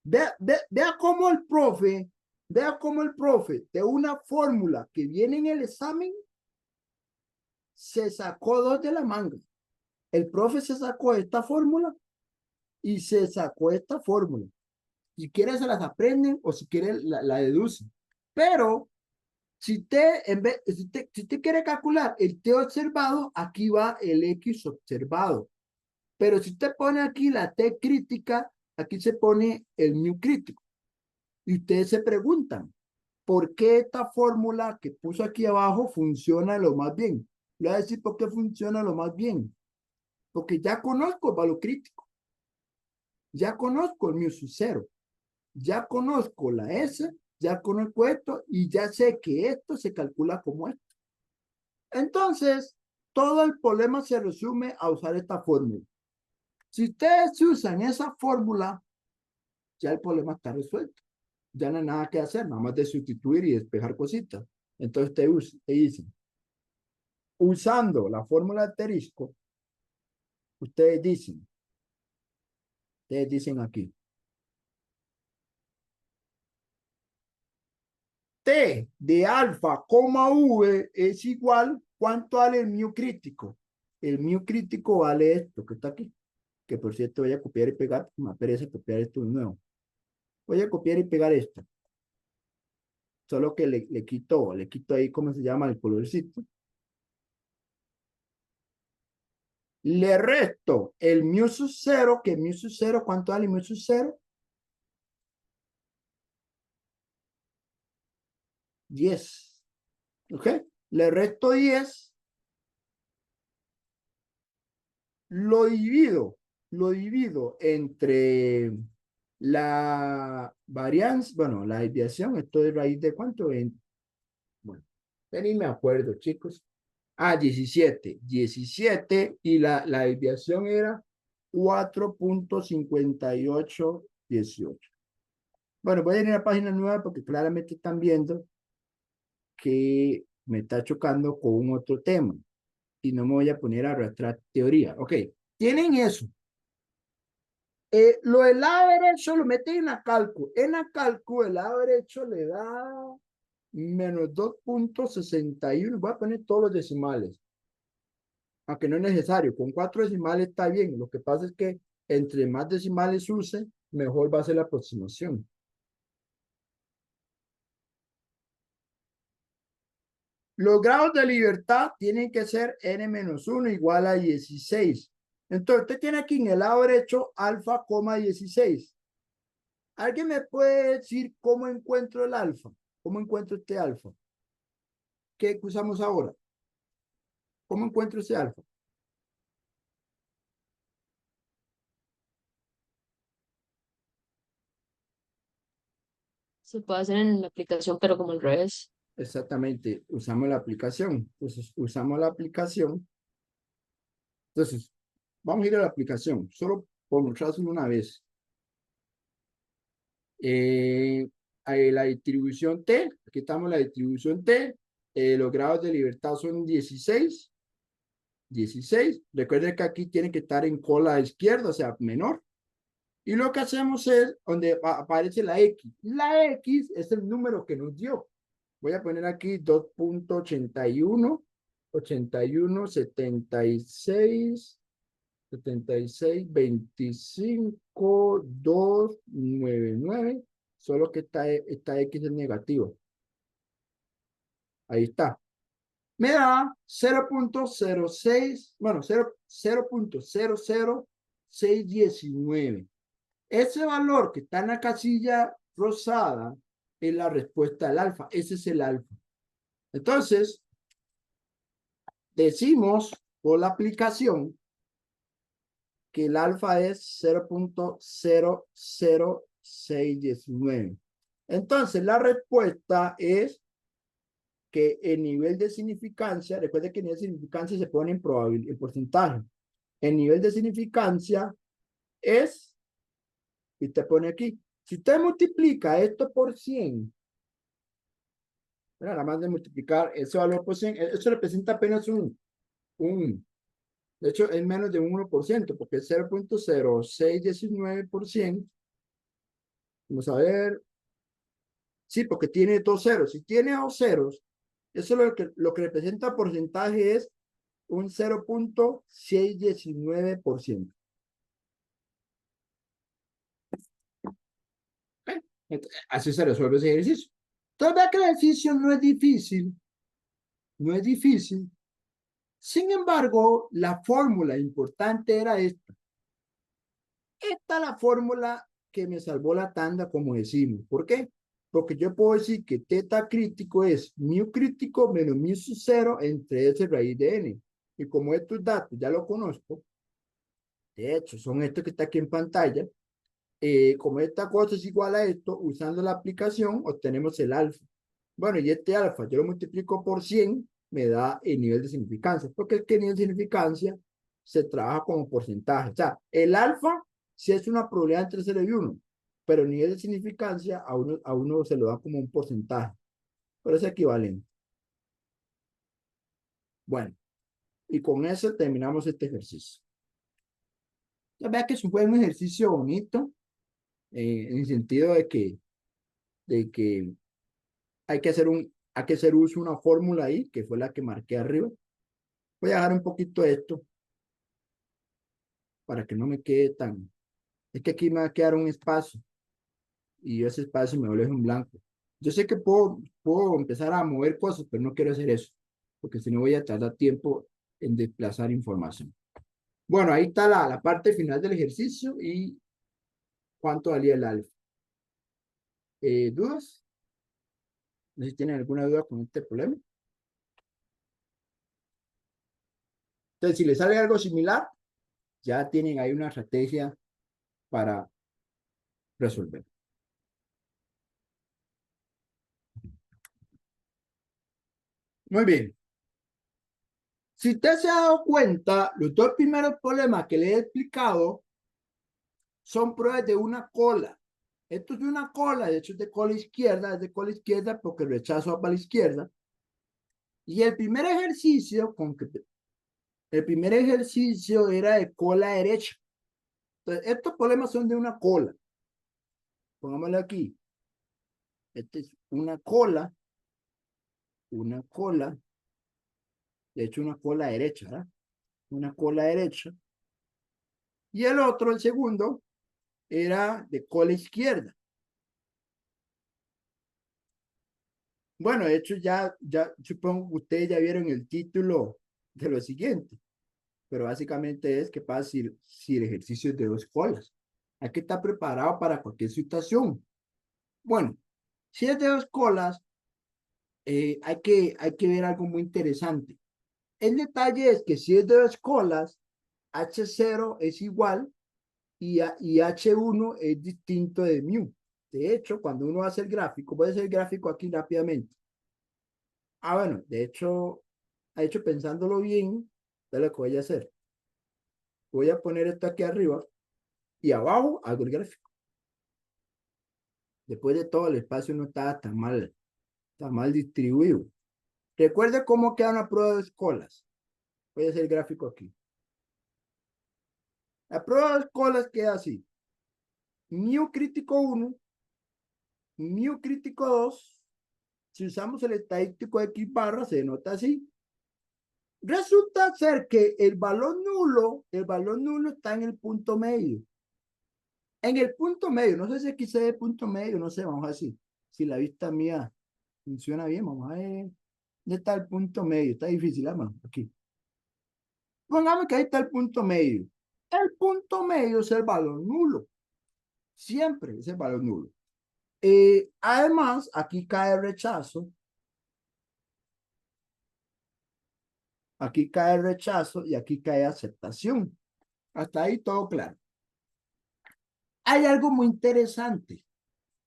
Vea cómo el profe de una fórmula que viene en el examen se sacó dos de la manga. El profe se sacó esta fórmula y se sacó esta fórmula. Si quiere se las aprenden o si quiere la deducen. Pero si usted quiere calcular el T observado, aquí va el X observado. Pero si usted pone aquí la T crítica, aquí se pone el mu crítico. Y ustedes se preguntan, ¿por qué esta fórmula que puso aquí abajo funciona lo más bien? Le voy a decir por qué funciona lo más bien. Porque ya conozco el valor crítico. Ya conozco el mu sub 0. Ya conozco la S Ya conozco esto y ya sé que esto se calcula como esto. Entonces, todo el problema se resume a usar esta fórmula. Si ustedes usan esa fórmula, ya el problema está resuelto. Ya no hay nada que hacer, nada más de sustituir y despejar cositas. Entonces, te dicen, usando la fórmula de asterisco, ustedes dicen aquí, T de alfa, v es igual, ¿cuánto vale el mu crítico? El mu crítico vale esto que está aquí, que por cierto voy a copiar y pegar, me parece copiar esto de nuevo. Voy a copiar y pegar esto. Solo que le quito ahí, ¿cómo se llama? El colorcito. Le resto el mu sub 0, que mu sub 0, ¿cuánto vale mu sub 0? 10. ¿Ok? Le resto 10, lo divido entre la varianza, bueno, la desviación, esto es raíz de cuánto, bueno, ya ni me acuerdo, chicos. 17 y la desviación era 4.5818. Bueno, voy a ir a la página nueva porque claramente están viendo que me está chocando con un otro tema y no me voy a poner a arrastrar teoría. Ok, tienen eso. Lo del lado derecho lo meten en la cálculo. En la cálculo, el lado derecho le da menos 2.61. Voy a poner todos los decimales. Aunque no es necesario. Con 4 decimales está bien. Lo que pasa es que entre más decimales use, mejor va a ser la aproximación. Los grados de libertad tienen que ser n-1 igual a 16. Entonces, usted tiene aquí en el lado derecho alfa, 16. ¿Alguien me puede decir cómo encuentro el alfa? ¿Cómo encuentro este alfa? ¿Qué usamos ahora? ¿Cómo encuentro ese alfa? Se puede hacer en la aplicación, pero como al revés. Exactamente, usamos la aplicación. Entonces, usamos la aplicación. Entonces, vamos a ir a la aplicación, solo por mostrarlo una vez. La distribución T, aquí estamos la distribución T, los grados de libertad son 16. Recuerden que aquí tiene que estar en cola izquierda, o sea, menor. Y lo que hacemos es donde aparece la X. La X es el número que nos dio. Voy a poner aquí 2.81, 81, 76, 76, 25, 299. Solo que esta X es negativa. Ahí está. Me da 0.06, bueno, 0.00619. Ese valor que está en la casilla rosada es la respuesta al alfa. Ese es el alfa. Entonces, decimos por la aplicación que el alfa es 0.00619. Entonces, la respuesta es que el nivel de significancia, recuerde que el nivel de significancia se pone en probabilidad, en porcentaje. El nivel de significancia es, y usted pone aquí, si usted multiplica esto por 100, nada más de multiplicar ese valor por 100, eso representa apenas de hecho es menos de un 1%, porque es 0.0619%. Vamos a ver, sí, porque tiene dos ceros. Si tiene dos ceros, eso lo que representa porcentaje es un 0.619%. Así se resuelve ese ejercicio. Todavía que el ejercicio no es difícil, no es difícil. Sin embargo, la fórmula importante era esta. Esta es la fórmula que me salvó la tanda, como decimos. ¿Por qué? Porque yo puedo decir que teta crítico es mu crítico menos mu sub 0 entre s raíz de n. Y como estos datos ya los conozco, de hecho, son estos que está aquí en pantalla, como esta cosa es igual a esto, usando la aplicación obtenemos el alfa. Bueno, y este alfa yo lo multiplico por 100, me da el nivel de significancia, porque es que el nivel de significancia se trabaja como porcentaje. O sea, el alfa sí es una probabilidad entre 0 y 1, pero el nivel de significancia a uno se lo da como un porcentaje, pero es equivalente. Bueno, y con eso terminamos este ejercicio. Ya vea que es un buen ejercicio bonito, en el sentido de que hay que hacer uso de una fórmula ahí, que fue la que marqué arriba. Voy a dejar un poquito esto para que no me quede tan... Es que aquí me va a quedar un espacio y ese espacio me lo dejo en blanco. Yo sé que puedo empezar a mover cosas, pero no quiero hacer eso, porque si no voy a tardar tiempo en desplazar información. Bueno, ahí está la parte final del ejercicio y cuánto valía el alfa. ¿Dudas? No sé si tienen alguna duda con este problema. Entonces, si les sale algo similar, ya tienen ahí una estrategia para resolver. Muy bien. Si usted se ha dado cuenta, los dos primeros problemas que le he explicado son pruebas de una cola. Esto es de una cola, de hecho es de cola izquierda porque el rechazo va para la izquierda. Y el primer ejercicio era de cola derecha. Entonces, estos problemas son de una cola. Pongámoslo aquí. Esta es una cola, de hecho una cola derecha, ¿verdad? Una cola derecha. Y el otro, el segundo, era de cola izquierda. Bueno, de hecho ya supongo que ustedes ya vieron el título de lo siguiente, pero básicamente es qué pasa si el ejercicio es de dos colas. Hay que estar preparado para cualquier situación. Bueno, si es de dos colas, hay que ver algo muy interesante. El detalle es que si es de dos colas, H0 es igual y H1 es distinto de mu. De hecho, cuando uno hace el gráfico, voy a hacer el gráfico aquí rápidamente. Bueno, de hecho, pensándolo bien, es lo que voy a hacer. Voy a poner esto aquí arriba y abajo hago el gráfico. Después de todo, el espacio no está tan mal distribuido. Recuerde cómo queda una prueba de escolas. Voy a hacer el gráfico aquí. La prueba de escolas queda así. Mu crítico 1, mu crítico 2. Si usamos el estadístico de X barra, se denota así. Resulta ser que el valor nulo está en el punto medio. En el punto medio, no sé si aquí se ve punto medio, no sé, vamos a decir. Si la vista mía funciona bien, vamos a ver. ¿Dónde está el punto medio? Está difícil, hermano. Aquí. Pongamos que ahí está el punto medio. El punto medio es el valor nulo. Siempre es el valor nulo. Además, aquí cae el rechazo. Aquí cae el rechazo y aquí cae aceptación. Hasta ahí todo claro. Hay algo muy interesante.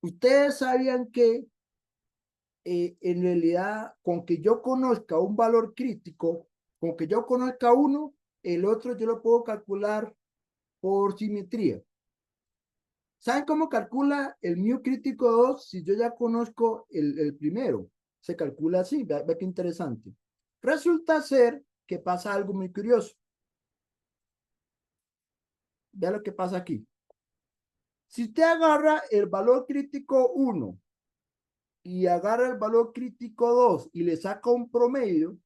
Ustedes sabían que en realidad, con que yo conozca un valor crítico, con que yo conozca uno, el otro yo lo puedo calcular por simetría. ¿Saben cómo calcula el mu crítico 2 si yo ya conozco el primero? Se calcula así, ve qué interesante. Resulta ser que pasa algo muy curioso. Vea lo que pasa aquí. Si usted agarra el valor crítico 1 y agarra el valor crítico 2 y le saca un promedio,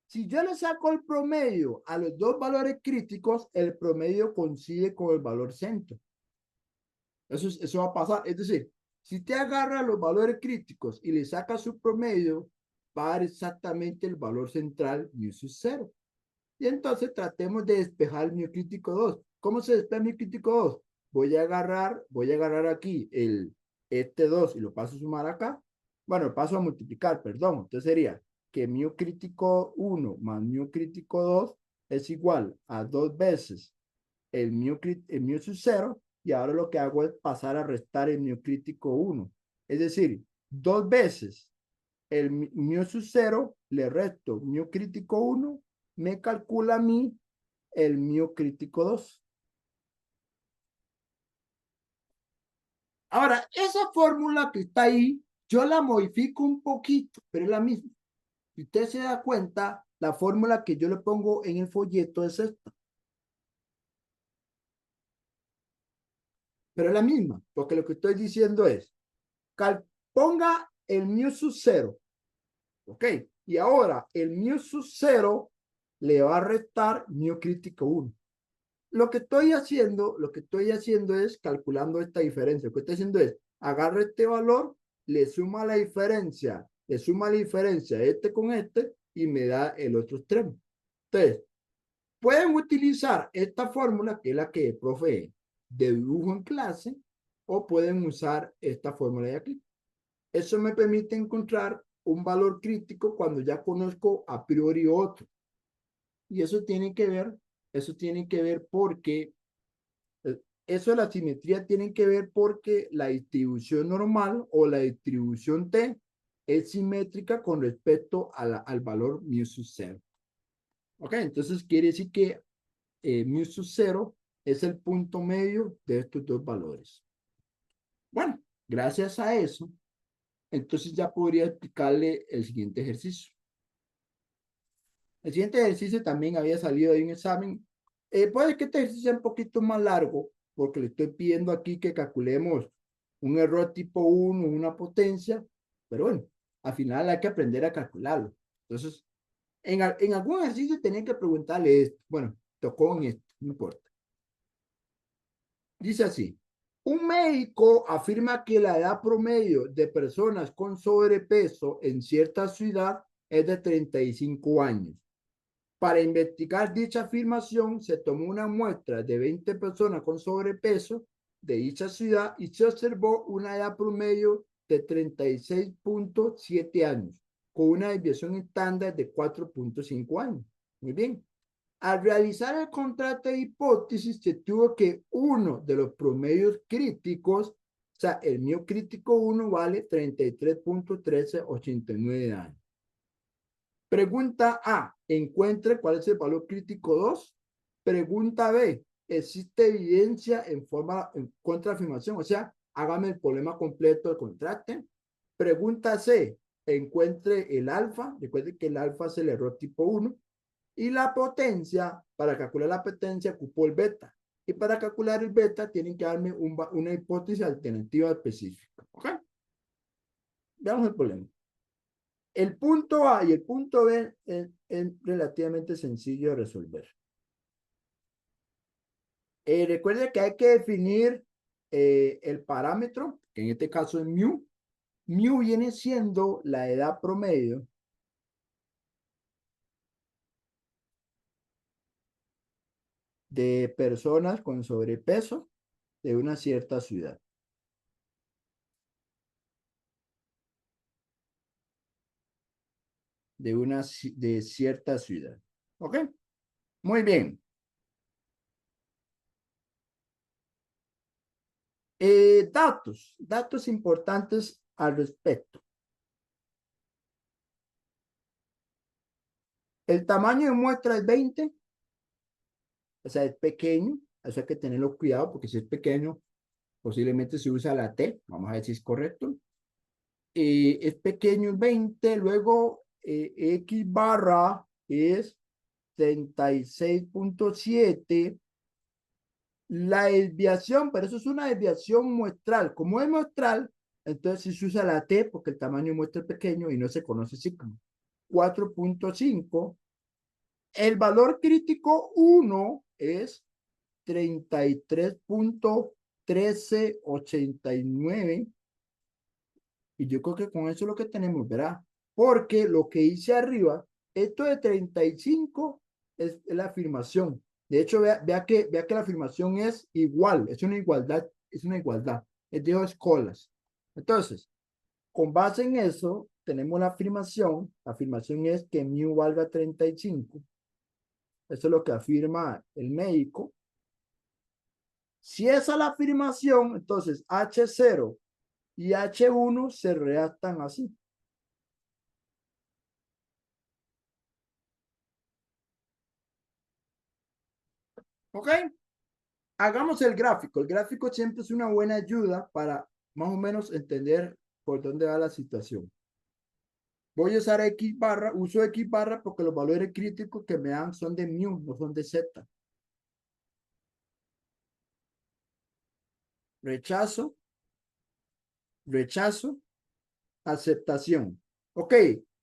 si yo le saco el promedio a los dos valores críticos, el promedio coincide con el valor centro. Eso va a pasar. Es decir, si usted agarra los valores críticos y le saca su promedio, va a dar exactamente el valor central mu sub 0. Y entonces tratemos de despejar el mu crítico 2. ¿Cómo se despeja el mu crítico 2? Voy a agarrar aquí este 2 y lo paso a sumar acá. Bueno, paso a multiplicar, perdón. Entonces sería que mu crítico 1 más mu crítico 2 es igual a 2 veces el mu sub 0 y ahora lo que hago es pasar a restar el mu crítico 1. Es decir, 2 veces el mu sub 0 le resto mu crítico 1, me calcula a mí el mu crítico 2. Ahora, esa fórmula que está ahí, yo la modifico un poquito, pero es la misma. Si usted se da cuenta, la fórmula que yo le pongo en el folleto es esta. Pero es la misma, porque lo que estoy diciendo es, ponga el mu sub 0, ¿ok? Y ahora el mu sub 0 le va a restar mu crítico 1. Lo que estoy haciendo es calculando esta diferencia. Lo que estoy haciendo es, agarra este valor, le suma la diferencia este con este y me da el otro extremo. Entonces, pueden utilizar esta fórmula, que es la que el profe dedujo en clase, o pueden usar esta fórmula de aquí. Eso me permite encontrar un valor crítico cuando ya conozco a priori otro. Y eso tiene que ver porque, eso de la simetría tiene que ver porque la distribución normal o la distribución T es simétrica con respecto al valor mu sub 0. ¿Ok? Entonces quiere decir que mu sub 0 es el punto medio de estos dos valores. Bueno, gracias a eso, entonces ya podría explicarle el siguiente ejercicio. El siguiente ejercicio también había salido de un examen. Puede que este ejercicio sea un poquito más largo, porque le estoy pidiendo aquí que calculemos un error tipo 1, una potencia, pero bueno, al final hay que aprender a calcularlo. Entonces, en algún ejercicio tenía que preguntarle esto. Bueno, tocó en esto, no importa. Dice así, un médico afirma que la edad promedio de personas con sobrepeso en cierta ciudad es de 35 años. Para investigar dicha afirmación, se tomó una muestra de 20 personas con sobrepeso de dicha ciudad y se observó una edad promedio de 36.7 años, con una desviación estándar de 4.5 años. Muy bien. Al realizar el contraste de hipótesis, se tuvo que uno de los promedios críticos, o sea, el mío crítico 1 vale 33.1389 años. Pregunta A, encuentre cuál es el valor crítico 2. Pregunta B, ¿existe evidencia en contraafirmación? O sea, hágame el problema completo del contraste. Pregunta C, encuentre el alfa. Recuerde que el alfa es el error tipo 1. Y la potencia, para calcular la potencia, ocupó el beta. Y para calcular el beta, tienen que darme una hipótesis alternativa específica. ¿Ok? Veamos el problema. El punto A y el punto B es relativamente sencillo de resolver. Recuerde que hay que definir el parámetro, que en este caso es mu. Mu viene siendo la edad promedio de personas con sobrepeso de una cierta ciudad. De cierta ciudad. ¿Ok? Muy bien. Datos importantes al respecto. El tamaño de muestra es 20, o sea, es pequeño, eso hay que tenerlo cuidado porque si es pequeño, posiblemente se usa la T, vamos a ver si es correcto. Es pequeño 20, luego X barra es 36.7. La desviación, pero eso es una desviación muestral. Como es muestral, entonces se usa la T porque el tamaño de muestra es pequeño y no se conoce sigma. 4.5. El valor crítico 1 es 33.1389. Y yo creo que con eso es lo que tenemos, ¿verdad? Porque lo que hice arriba, esto de 35 es la afirmación. De hecho, vea que la afirmación es igual, es una igualdad, es de dos colas. Entonces, con base en eso, tenemos la afirmación es que mu valga 35. Eso es lo que afirma el médico. Si esa es la afirmación, entonces H0 y H1 se redactan así. ¿Ok? Hagamos el gráfico. El gráfico siempre es una buena ayuda para más o menos entender por dónde va la situación. Voy a usar X barra, uso X barra porque los valores críticos que me dan son de mu, no son de Z. Rechazo, rechazo, aceptación. Ok,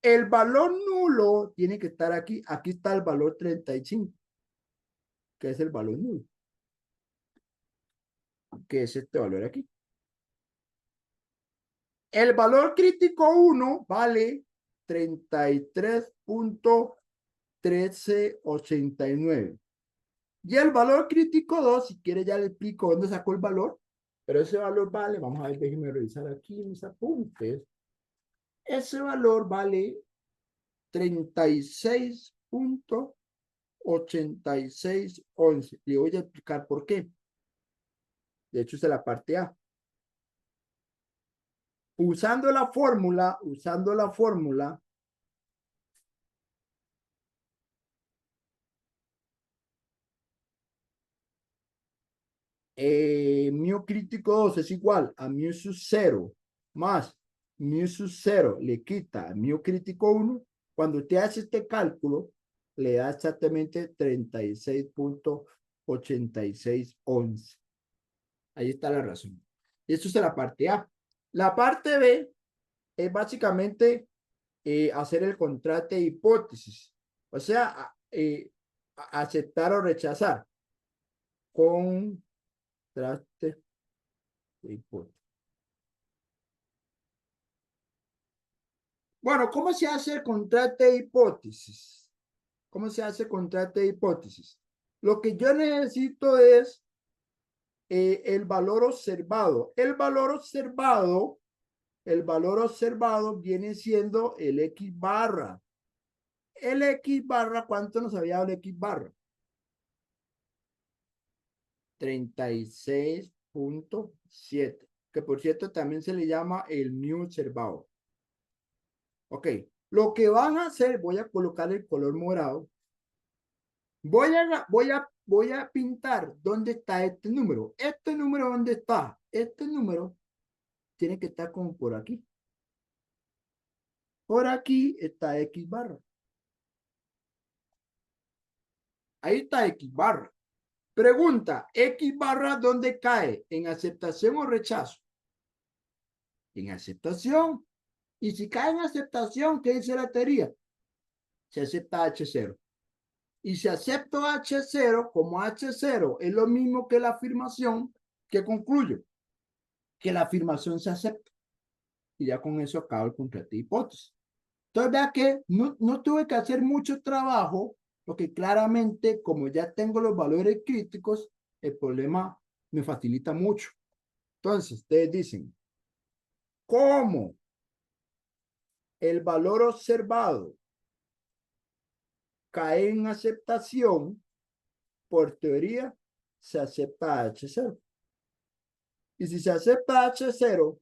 el valor nulo tiene que estar aquí. Aquí está el valor 35, que es el valor nulo, que es este valor aquí. El valor crítico 1 vale 33.1389. Y el valor crítico 2, si quiere ya le explico dónde sacó el valor, pero ese valor vale, vamos a ver, déjenme revisar aquí en mis apuntes. Ese valor vale 36.8611. Y voy a explicar por qué. De hecho, es la parte A. Usando la fórmula, mu crítico 2 es igual a mu sub 0 más mu sub 0 le quita a mu crítico 1. Cuando usted hace este cálculo, le da exactamente 36.8611. Ahí está la razón. Esto es la parte A. La parte B es básicamente hacer el contraste de hipótesis. O sea, aceptar o rechazar. Contraste de hipótesis. Bueno, ¿cómo se hace el contraste de hipótesis? ¿Cómo se hace el contraste de hipótesis? Lo que yo necesito es el valor observado. El valor observado viene siendo el X barra. El X barra, ¿cuánto nos había dado el X barra? 36.7, que por cierto también se le llama el mu observado. Ok, lo que van a hacer, voy a colocar el color morado. Voy a pintar dónde está este número. Este número, ¿dónde está? Este número tiene que estar como por aquí. Por aquí está X barra. Ahí está X barra. Pregunta, ¿X barra dónde cae? ¿En aceptación o rechazo? En aceptación. Y si cae en aceptación, ¿qué dice la teoría? Se acepta H0. Y si acepto H0, como H0 es lo mismo que la afirmación, ¿qué concluyo? Que la afirmación se acepta. Y ya con eso acabo el contraste de hipótesis. Entonces, vea que no tuve que hacer mucho trabajo, porque claramente, como ya tengo los valores críticos, el problema me facilita mucho. Entonces, ustedes dicen, ¿cómo el valor observado cae en aceptación? Por teoría, se acepta H0. Y si se acepta H0,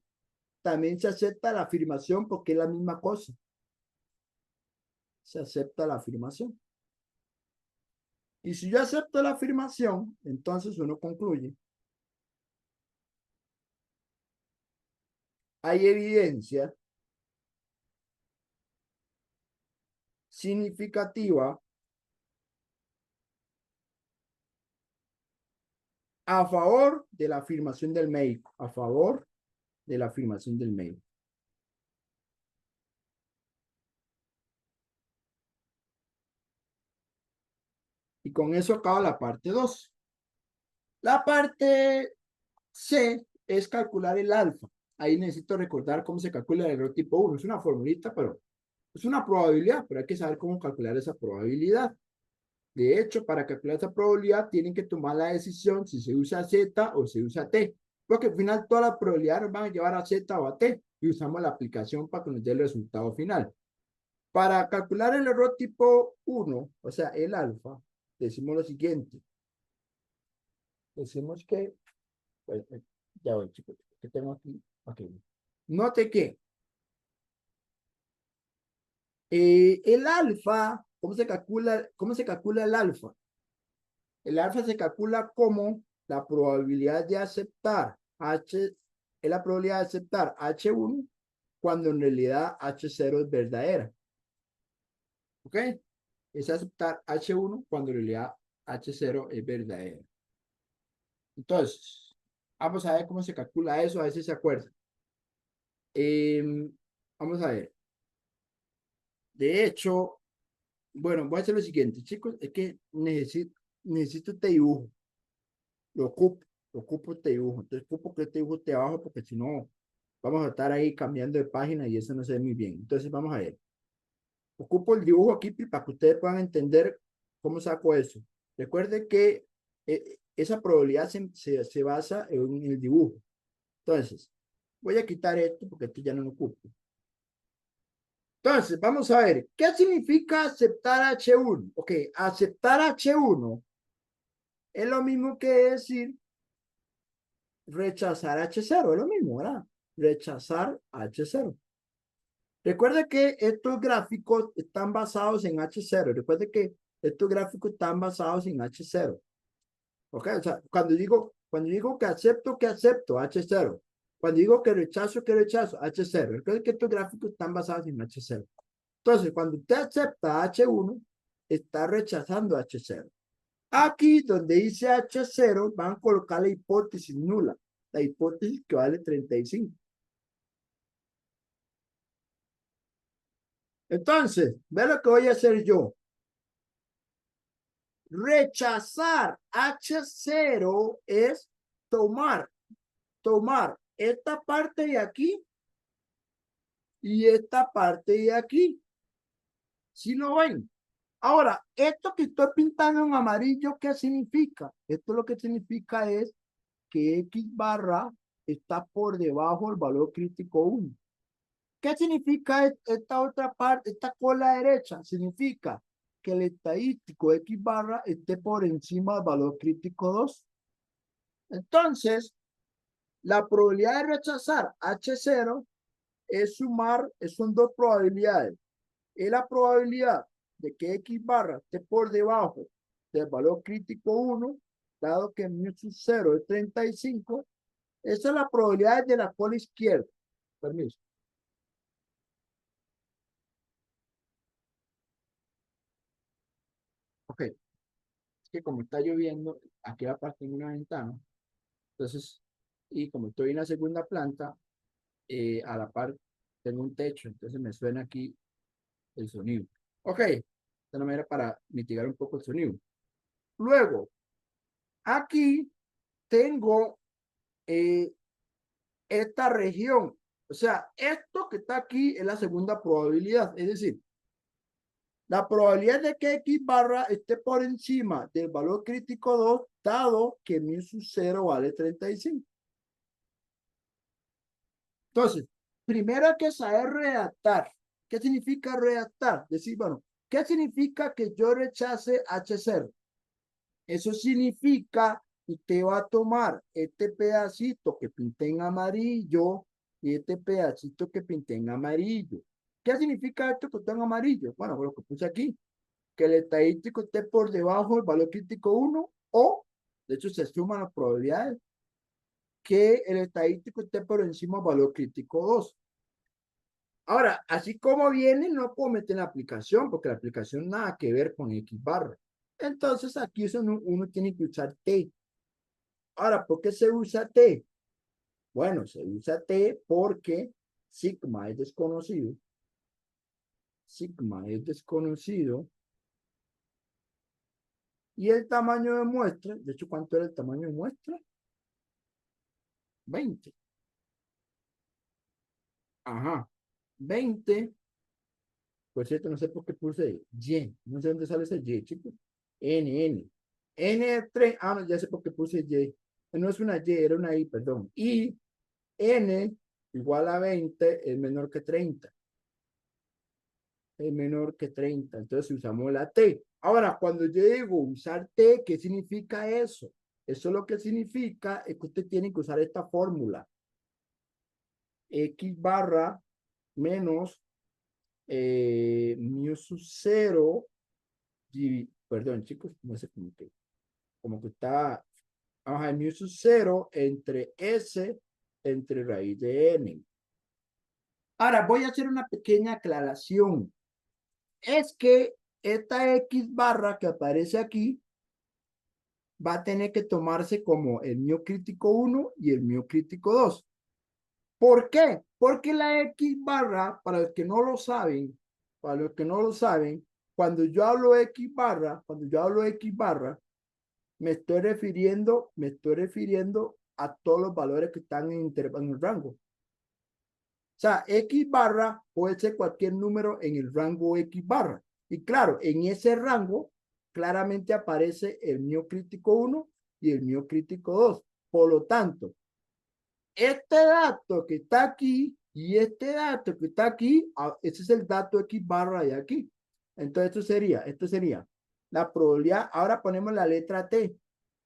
también se acepta la afirmación porque es la misma cosa. Se acepta la afirmación. Y si yo acepto la afirmación, entonces uno concluye. Hay evidencia significativa a favor de la afirmación del médico. A favor de la afirmación del médico. Y con eso acaba la parte 2. La parte C es calcular el alfa. Ahí necesito recordar cómo se calcula el error tipo 1. Es una formulita, pero es una probabilidad, pero hay que saber cómo calcular esa probabilidad. De hecho, para calcular esa probabilidad, tienen que tomar la decisión si se usa Z o se usa T. Porque al final todas las probabilidades nos van a llevar a Z o a T y usamos la aplicación para que nos dé el resultado final. Para calcular el error tipo 1, o sea, el alfa, decimos lo siguiente. Decimos que Pues, ya voy, chicos. ¿Qué tengo aquí? Ok. Note que el alfa, cómo se calcula el alfa? El alfa se calcula como la probabilidad de aceptar H, es la probabilidad de aceptar H1 cuando en realidad H0 es verdadera. ¿Ok? Es aceptar H1 cuando en realidad H0 es verdadera. Entonces, vamos a ver cómo se calcula eso, a ver si se acuerdan. Vamos a ver. De hecho, bueno, voy a hacer lo siguiente, chicos, es que necesito este dibujo. Lo ocupo, lo ocupo este dibujo. Entonces, ocupo que este dibujo esté abajo porque si no, vamos a estar ahí cambiando de página y eso no se ve muy bien. Entonces, vamos a ver. Ocupo el dibujo aquí para que ustedes puedan entender cómo saco eso. Recuerde que esa probabilidad se basa en el dibujo. Entonces, voy a quitar esto porque esto ya no lo ocupo. Entonces, vamos a ver, ¿qué significa aceptar H1? Ok, aceptar H1 es lo mismo que decir rechazar H0, es lo mismo, ¿verdad? Rechazar H0. Recuerde que estos gráficos están basados en H0. Recuerde que estos gráficos están basados en H0. ¿Ok? O sea, cuando digo que acepto, H0. Cuando digo que rechazo, H0. Recuerde que estos gráficos están basados en H0. Entonces, cuando usted acepta H1, está rechazando H0. Aquí donde dice H0, van a colocar la hipótesis nula, la hipótesis que vale 35. Entonces, ve lo que voy a hacer yo. Rechazar H0 es tomar esta parte de aquí y esta parte de aquí. ¿Sí lo ven? Ahora, esto que estoy pintando en amarillo, ¿qué significa? Esto lo que significa es que X barra está por debajo del valor crítico 1. ¿Qué significa esta otra parte, esta cola derecha? Significa que el estadístico X barra esté por encima del valor crítico 2. Entonces, la probabilidad de rechazar H0 es sumar, son dos probabilidades. Es la probabilidad de que X barra esté por debajo del valor crítico 1, dado que mu sub 0 es 35. Esa es la probabilidad de la cola izquierda. Permiso. Ok. Es que como está lloviendo, aquí aparte tengo una ventana. Entonces, y como estoy en la segunda planta, a la par tengo un techo. Entonces me suena aquí el sonido. Ok. De una manera para mitigar un poco el sonido. Luego, aquí tengo esta región. O sea, esto que está aquí es la segunda probabilidad. Es decir, la probabilidad de que X barra esté por encima del valor crítico 2, dado que mu sub 0 vale 35. Entonces, primero hay que saber redactar. ¿Qué significa redactar? Decir, bueno, ¿qué significa que yo rechace H0? Eso significa que usted va a tomar este pedacito que pinté en amarillo y este pedacito que pinté en amarillo. ¿Qué significa esto que está en amarillo? Bueno, lo que puse aquí, que el estadístico esté por debajo del valor crítico 1 o, de hecho, se suman las probabilidades que el estadístico esté por encima del valor crítico 2. Ahora, así como viene, no puedo meter en la aplicación porque la aplicación nada que ver con X barra. Entonces, aquí uno tiene que usar T. Ahora, ¿por qué se usa T? Bueno, se usa T porque sigma es desconocido. Sigma es desconocido. Y el tamaño de muestra, de hecho, ¿cuánto era el tamaño de muestra? 20. Ajá. 20. Por cierto, no sé por qué puse Y. No sé dónde sale ese Y, chicos. N. N es 3. Ah, no, ya sé por qué puse Y. No es una Y, era una I, perdón. Y N igual a 20 es menor que 30. Es menor que 30. Entonces usamos la T. Ahora, cuando yo digo usar T, ¿qué significa eso? Eso lo que significa es que usted tiene que usar esta fórmula. X barra menos mu sub 0, perdón chicos, no sé como que está, vamos a ver, mu sub 0 entre S entre raíz de N. Ahora voy a hacer una pequeña aclaración. Es que esta X barra que aparece aquí va a tener que tomarse como el mío crítico 1 y el mío crítico 2. ¿Por qué? Porque la X barra, para los que no lo saben, cuando yo hablo X barra, me estoy refiriendo a todos los valores que están en el rango. O sea, X barra puede ser cualquier número en el rango X barra. Y claro, en ese rango claramente aparece el mío crítico 1 y el mío crítico 2. Por lo tanto, este dato que está aquí y este dato que está aquí, ese es el dato X barra de aquí. Entonces, esto sería la probabilidad. Ahora ponemos la letra T.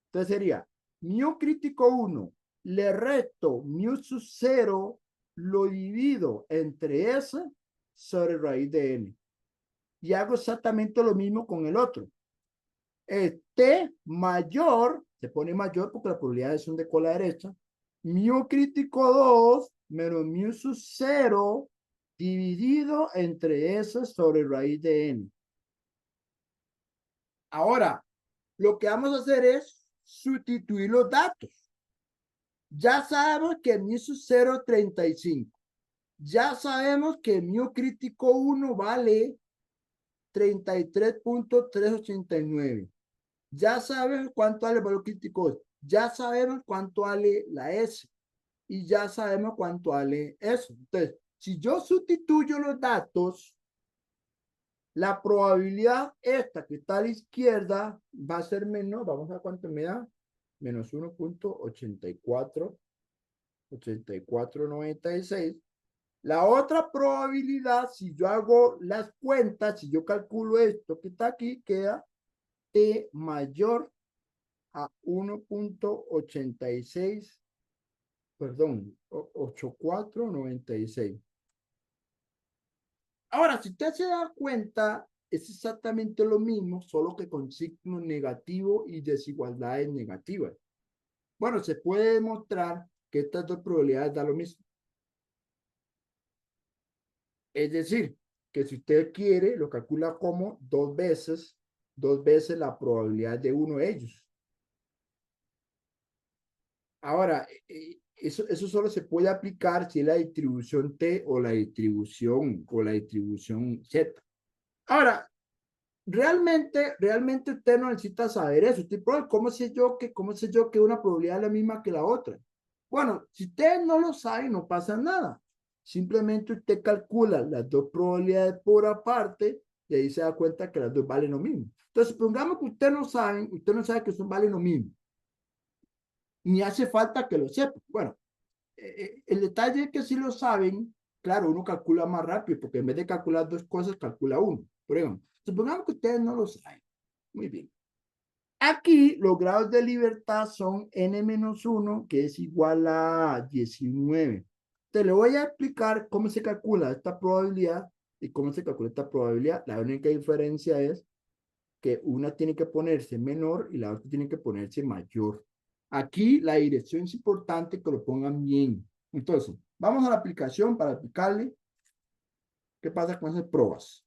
Entonces sería mu crítico 1, le resto mu sub 0, lo divido entre S sobre raíz de N. Y hago exactamente lo mismo con el otro. T mayor, se pone mayor porque las probabilidades son de cola derecha, mu crítico 2 menos mu sub 0 dividido entre S sobre raíz de N. Ahora, lo que vamos a hacer es sustituir los datos. Ya sabemos que mu sub 0,35. Ya sabemos que mu crítico 1 vale 33.389. Ya sabemos cuánto vale el valor crítico 2. Ya sabemos cuánto vale la S. Y ya sabemos cuánto vale eso. Entonces, si yo sustituyo los datos, la probabilidad esta que está a la izquierda va a ser menos, vamos a ver cuánto me da, menos 1.8496. La otra probabilidad, si yo hago las cuentas, si yo calculo esto que está aquí, queda T mayor a 1.86, perdón, 8496. Ahora, si usted se da cuenta, es exactamente lo mismo, solo que con signo negativo y desigualdades negativas. Bueno, se puede demostrar que estas dos probabilidades dan lo mismo. Es decir, que si usted quiere, lo calcula como dos veces la probabilidad de uno de ellos. Ahora, eso solo se puede aplicar si es la distribución T o la distribución Z. Ahora, realmente usted no necesita saber eso. Usted, ¿cómo sé yo que una probabilidad es la misma que la otra? Bueno, si usted no lo sabe, no pasa nada. Simplemente usted calcula las dos probabilidades por aparte y ahí se da cuenta que las dos valen lo mismo. Entonces, supongamos que usted no sabe que son valen lo mismo. Ni hace falta que lo sepa. Bueno, el detalle es que si lo saben, claro, uno calcula más rápido, porque en vez de calcular dos cosas, calcula uno. Por ejemplo, supongamos que ustedes no lo saben. Muy bien. Aquí los grados de libertad son n-1, que es igual a 19. Te le voy a explicar cómo se calcula esta probabilidad y cómo se calcula esta probabilidad. La única diferencia es que una tiene que ponerse menor y la otra tiene que ponerse mayor. Aquí la dirección es importante que lo pongan bien. Entonces, vamos a la aplicación para aplicarle. ¿Qué pasa con esas pruebas?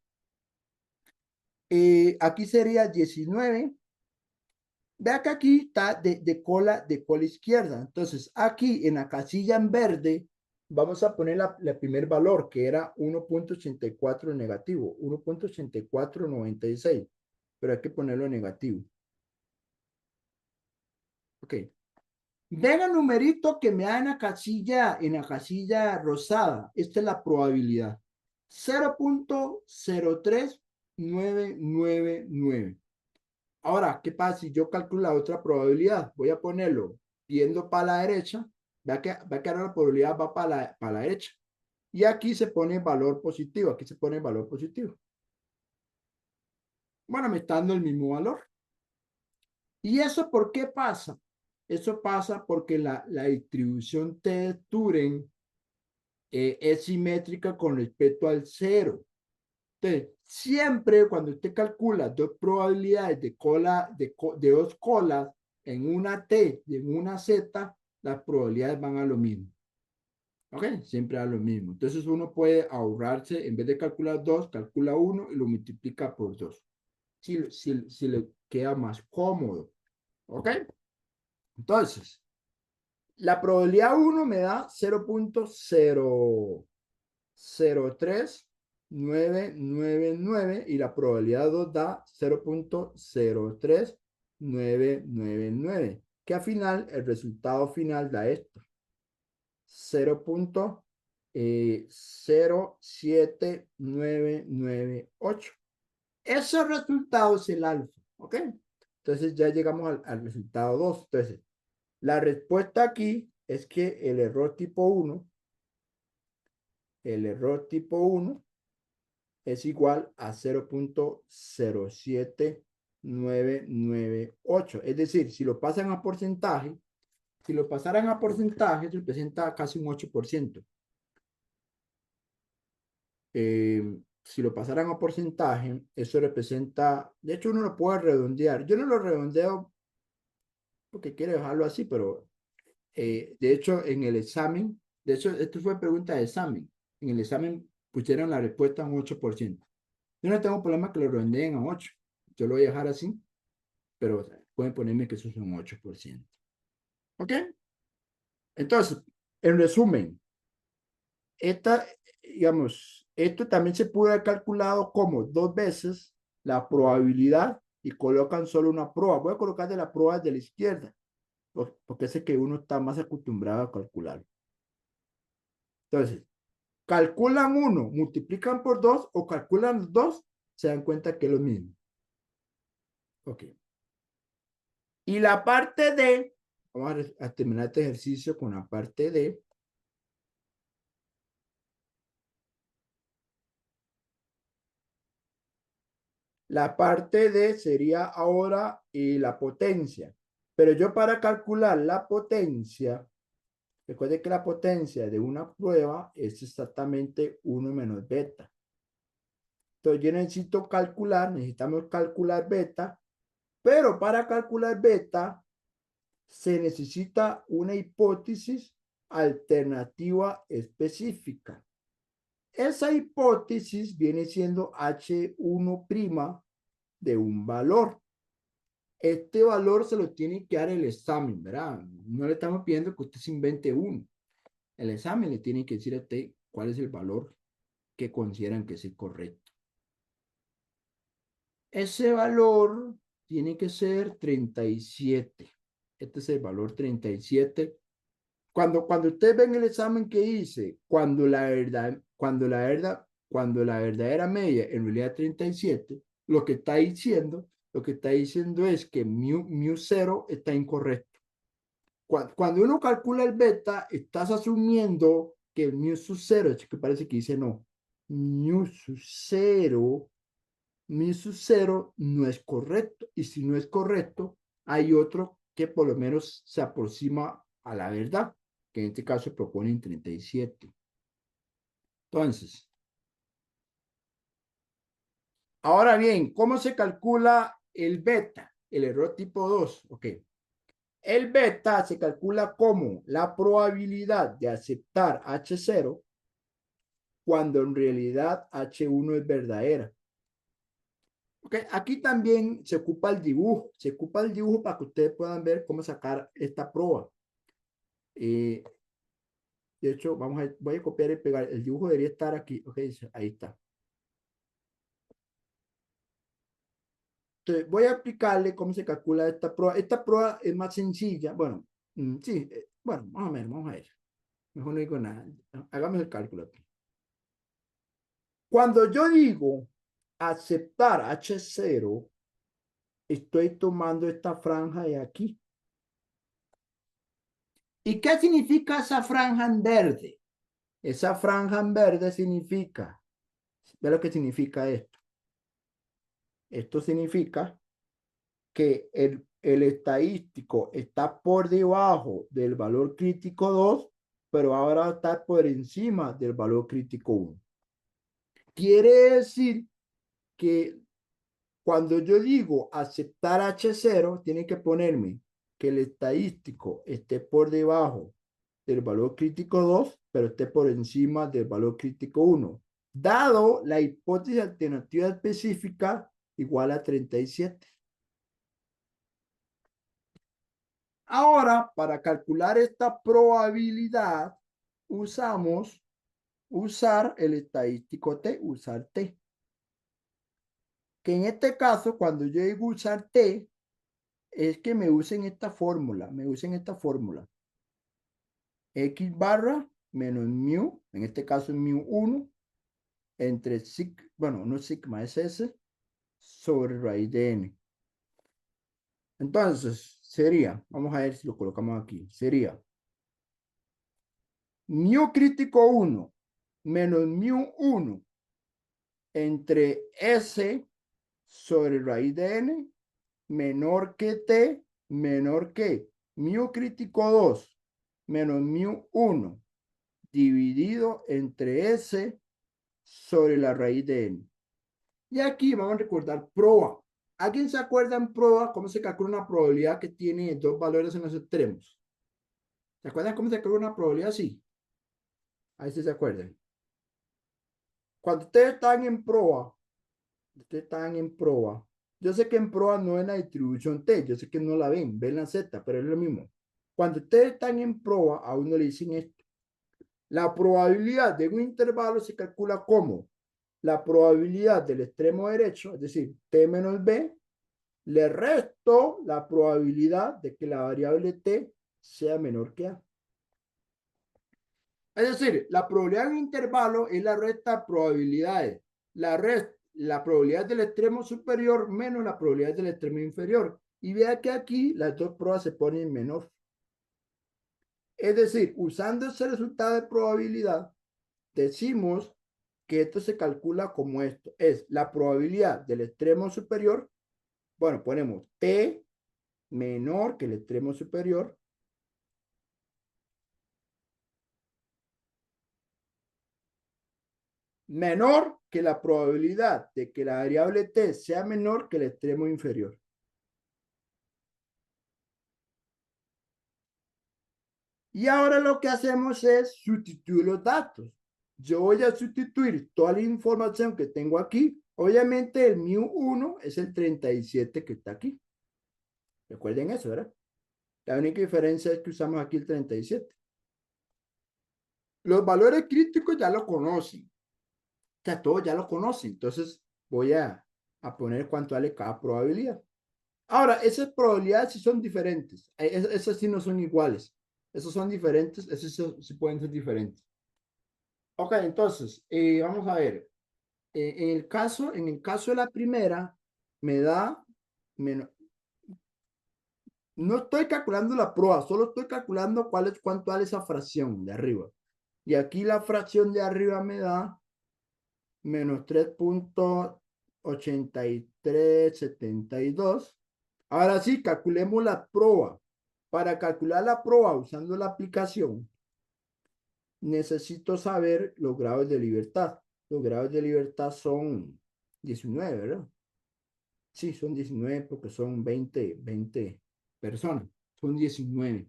Aquí sería 19. Vea que aquí está de cola izquierda. Entonces, aquí en la casilla en verde, vamos a poner la primer valor, que era 1.84 negativo, 1.8496. Pero hay que ponerlo negativo. Ok. Ven el numerito que me da en la casilla rosada. Esta es la probabilidad. 0.03999. Ahora, ¿qué pasa si yo calculo la otra probabilidad? Voy a ponerlo viendo para la derecha. Vea que ahora la probabilidad va para la derecha. Y aquí se pone valor positivo. Aquí se pone valor positivo. Bueno, me está dando el mismo valor. ¿Y eso por qué pasa? Eso pasa porque la distribución T de Turing es simétrica con respecto al cero. Entonces, siempre cuando usted calcula dos probabilidades de dos colas en una T y en una Z, las probabilidades van a lo mismo. ¿Ok? Siempre a lo mismo. Entonces uno puede ahorrarse, en vez de calcular 2, calcula 1 y lo multiplica por 2. Si le queda más cómodo. ¿Ok? Entonces, la probabilidad 1 me da 0.00399 y la probabilidad 2 da 0.03999, que al final el resultado final da esto. 0.07998. Ese resultado es el alfa, ¿ok? Entonces ya llegamos al resultado 2. Entonces, la respuesta aquí es que el error tipo 1 es igual a 0.07998. Es decir, si lo pasan a porcentaje, si lo pasaran a porcentaje, representa casi un 8%. Si lo pasaran a porcentaje, eso representa, de hecho uno lo puede redondear. Yo no lo redondeo porque quiero dejarlo así, pero de hecho en el examen, de hecho esto fue pregunta de examen, en el examen pusieron la respuesta a un 8%. Yo no tengo problema que lo redondeen a 8, yo lo voy a dejar así, pero pueden ponerme que eso es un 8%. ¿Ok? Entonces, en resumen, digamos, esto también se puede haber calculado como 2 veces la probabilidad y colocan solo una prueba. Voy a colocar de la prueba de la izquierda, porque es que uno está más acostumbrado a calcular. Entonces, calculan uno, multiplican por 2 o calculan 2, se dan cuenta que es lo mismo. Ok. Y la parte D, vamos a terminar este ejercicio con la parte D. La parte D sería ahora la potencia. Pero yo para calcular la potencia, recuerde que la potencia de una prueba es exactamente 1 menos beta. Entonces yo necesitamos calcular beta, pero para calcular beta se necesita una hipótesis alternativa específica. Esa hipótesis viene siendo H1' de un valor. Este valor se lo tiene que dar el examen, ¿verdad? No le estamos pidiendo que usted se invente uno. El examen le tiene que decir a usted cuál es el valor que consideran que es el correcto. Ese valor tiene que ser 37. Este es el valor 37. Cuando usted ve en el examen que dice, cuando la verdadera media en realidad es 37, lo que está diciendo es que mu 0 está incorrecto. Cuando uno calcula el beta, estás asumiendo que el mu sub 0, es que parece que dice no, mu sub 0, no es correcto. Y si no es correcto, hay otro que por lo menos se aproxima a la verdad, que en este caso proponen 37. Entonces, ahora bien, ¿cómo se calcula el beta? El error tipo 2. Ok. El beta se calcula como la probabilidad de aceptar H0 cuando en realidad H1 es verdadera. Ok, aquí también se ocupa el dibujo. Se ocupa el dibujo para que ustedes puedan ver cómo sacar esta prueba. De hecho, voy a copiar y pegar. El dibujo debería estar aquí. Ok, ahí está. Entonces, voy a explicarle cómo se calcula esta prueba. Esta prueba es más sencilla. Bueno, sí, bueno, vamos a ver. Mejor no digo nada. Hagamos el cálculo aquí. Cuando yo digo aceptar H0, estoy tomando esta franja de aquí. ¿Y qué significa esa franja en verde? Esa franja en verde significa, ve lo que significa esto. Esto significa que el estadístico está por debajo del valor crítico 2, pero ahora va a estar por encima del valor crítico 1. Quiere decir que cuando yo digo aceptar H0, tiene que ponerme que el estadístico esté por debajo del valor crítico 2, pero esté por encima del valor crítico 1, dado la hipótesis alternativa específica igual a 37. Ahora, para calcular esta probabilidad, usar el estadístico T, usar T. Que en este caso, cuando yo digo usar T, es que me usen esta fórmula, X barra menos mu, en este caso es mu 1, entre sigma, bueno, no sigma, es S, sobre raíz de n. Entonces, sería, vamos a ver si lo colocamos aquí, sería mu crítico 1 menos mu 1 entre S sobre raíz de n menor que T menor que mu crítico 2 menos mu 1 dividido entre S sobre la raíz de n. Y aquí vamos a recordar proba. ¿Alguien se acuerda en proba cómo se calcula una probabilidad que tiene dos valores en los extremos? ¿Se acuerdan cómo se calcula una probabilidad así? Ahí sí se acuerdan. Cuando ustedes están en proba, yo sé que en proba no es la distribución T, yo sé que no la ven la Z, pero es lo mismo. Cuando ustedes están en proba, a uno le dicen esto. La probabilidad de un intervalo se calcula como la probabilidad del extremo derecho, es decir, T menos B, le resto la probabilidad de que la variable T sea menor que A. Es decir, la probabilidad de un intervalo es la resta de probabilidades. La probabilidad del extremo superior menos la probabilidad del extremo inferior. Y vea que aquí las dos pruebas se ponen menor. Es decir, usando ese resultado de probabilidad, decimos que esto se calcula como esto. Es la probabilidad del extremo superior. Bueno, ponemos T menor que el extremo superior menor que la probabilidad de que la variable T sea menor que el extremo inferior. Y ahora lo que hacemos es sustituir los datos. Yo voy a sustituir toda la información que tengo aquí. Obviamente el mu1 es el 37 que está aquí. Recuerden eso, ¿verdad? La única diferencia es que usamos aquí el 37. Los valores críticos ya lo conocen. O sea, todos ya lo conocen. Entonces voy a poner cuánto vale cada probabilidad. Ahora, esas probabilidades sí son diferentes. Esas sí no son iguales. Esos son diferentes. Esos sí pueden ser diferentes. Ok, entonces, vamos a ver. En el caso de la primera, me da menos. No estoy calculando la prueba, solo estoy calculando cuánto vale esa fracción de arriba. Y aquí la fracción de arriba me da menos 3.8372. Ahora sí, calculemos la proa. Para calcular la proa usando la aplicación, necesito saber los grados de libertad. Los grados de libertad son 19, ¿verdad? Sí, son 19 porque son 20 personas. Son 19.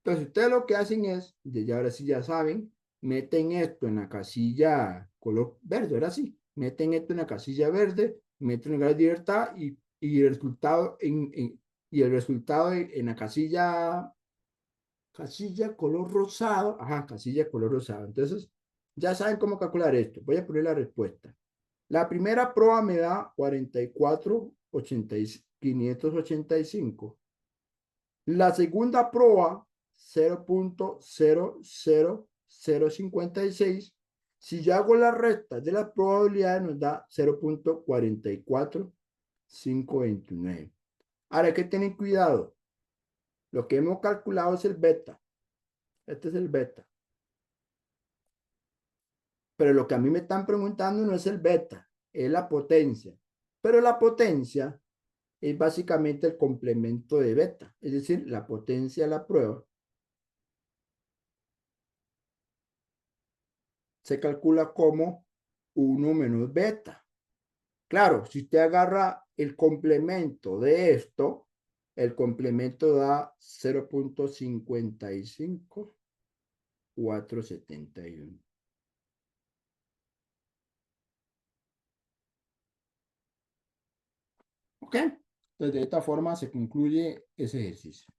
Entonces, ustedes lo que hacen es, ya ahora sí ya saben, meten esto en la casilla color verde, ahora sí. Meten esto en la casilla verde, meten el grado de libertad y el resultado y el resultado en la casilla color rosado, ajá, casilla color rosado. Entonces, ya saben cómo calcular esto. Voy a poner la respuesta. La primera prueba me da 44,585. La segunda prueba, 0.00056. Si yo hago la resta de las probabilidades, nos da 0.44529. Ahora hay que tener cuidado. Lo que hemos calculado es el beta. Este es el beta. Pero lo que a mí me están preguntando no es el beta, es la potencia. Pero la potencia es básicamente el complemento de beta, es decir, la potencia de la prueba se calcula como 1 menos beta. Claro, si usted agarra el complemento de esto, el complemento da 0.55471. ¿Ok? Entonces, de esta forma se concluye ese ejercicio.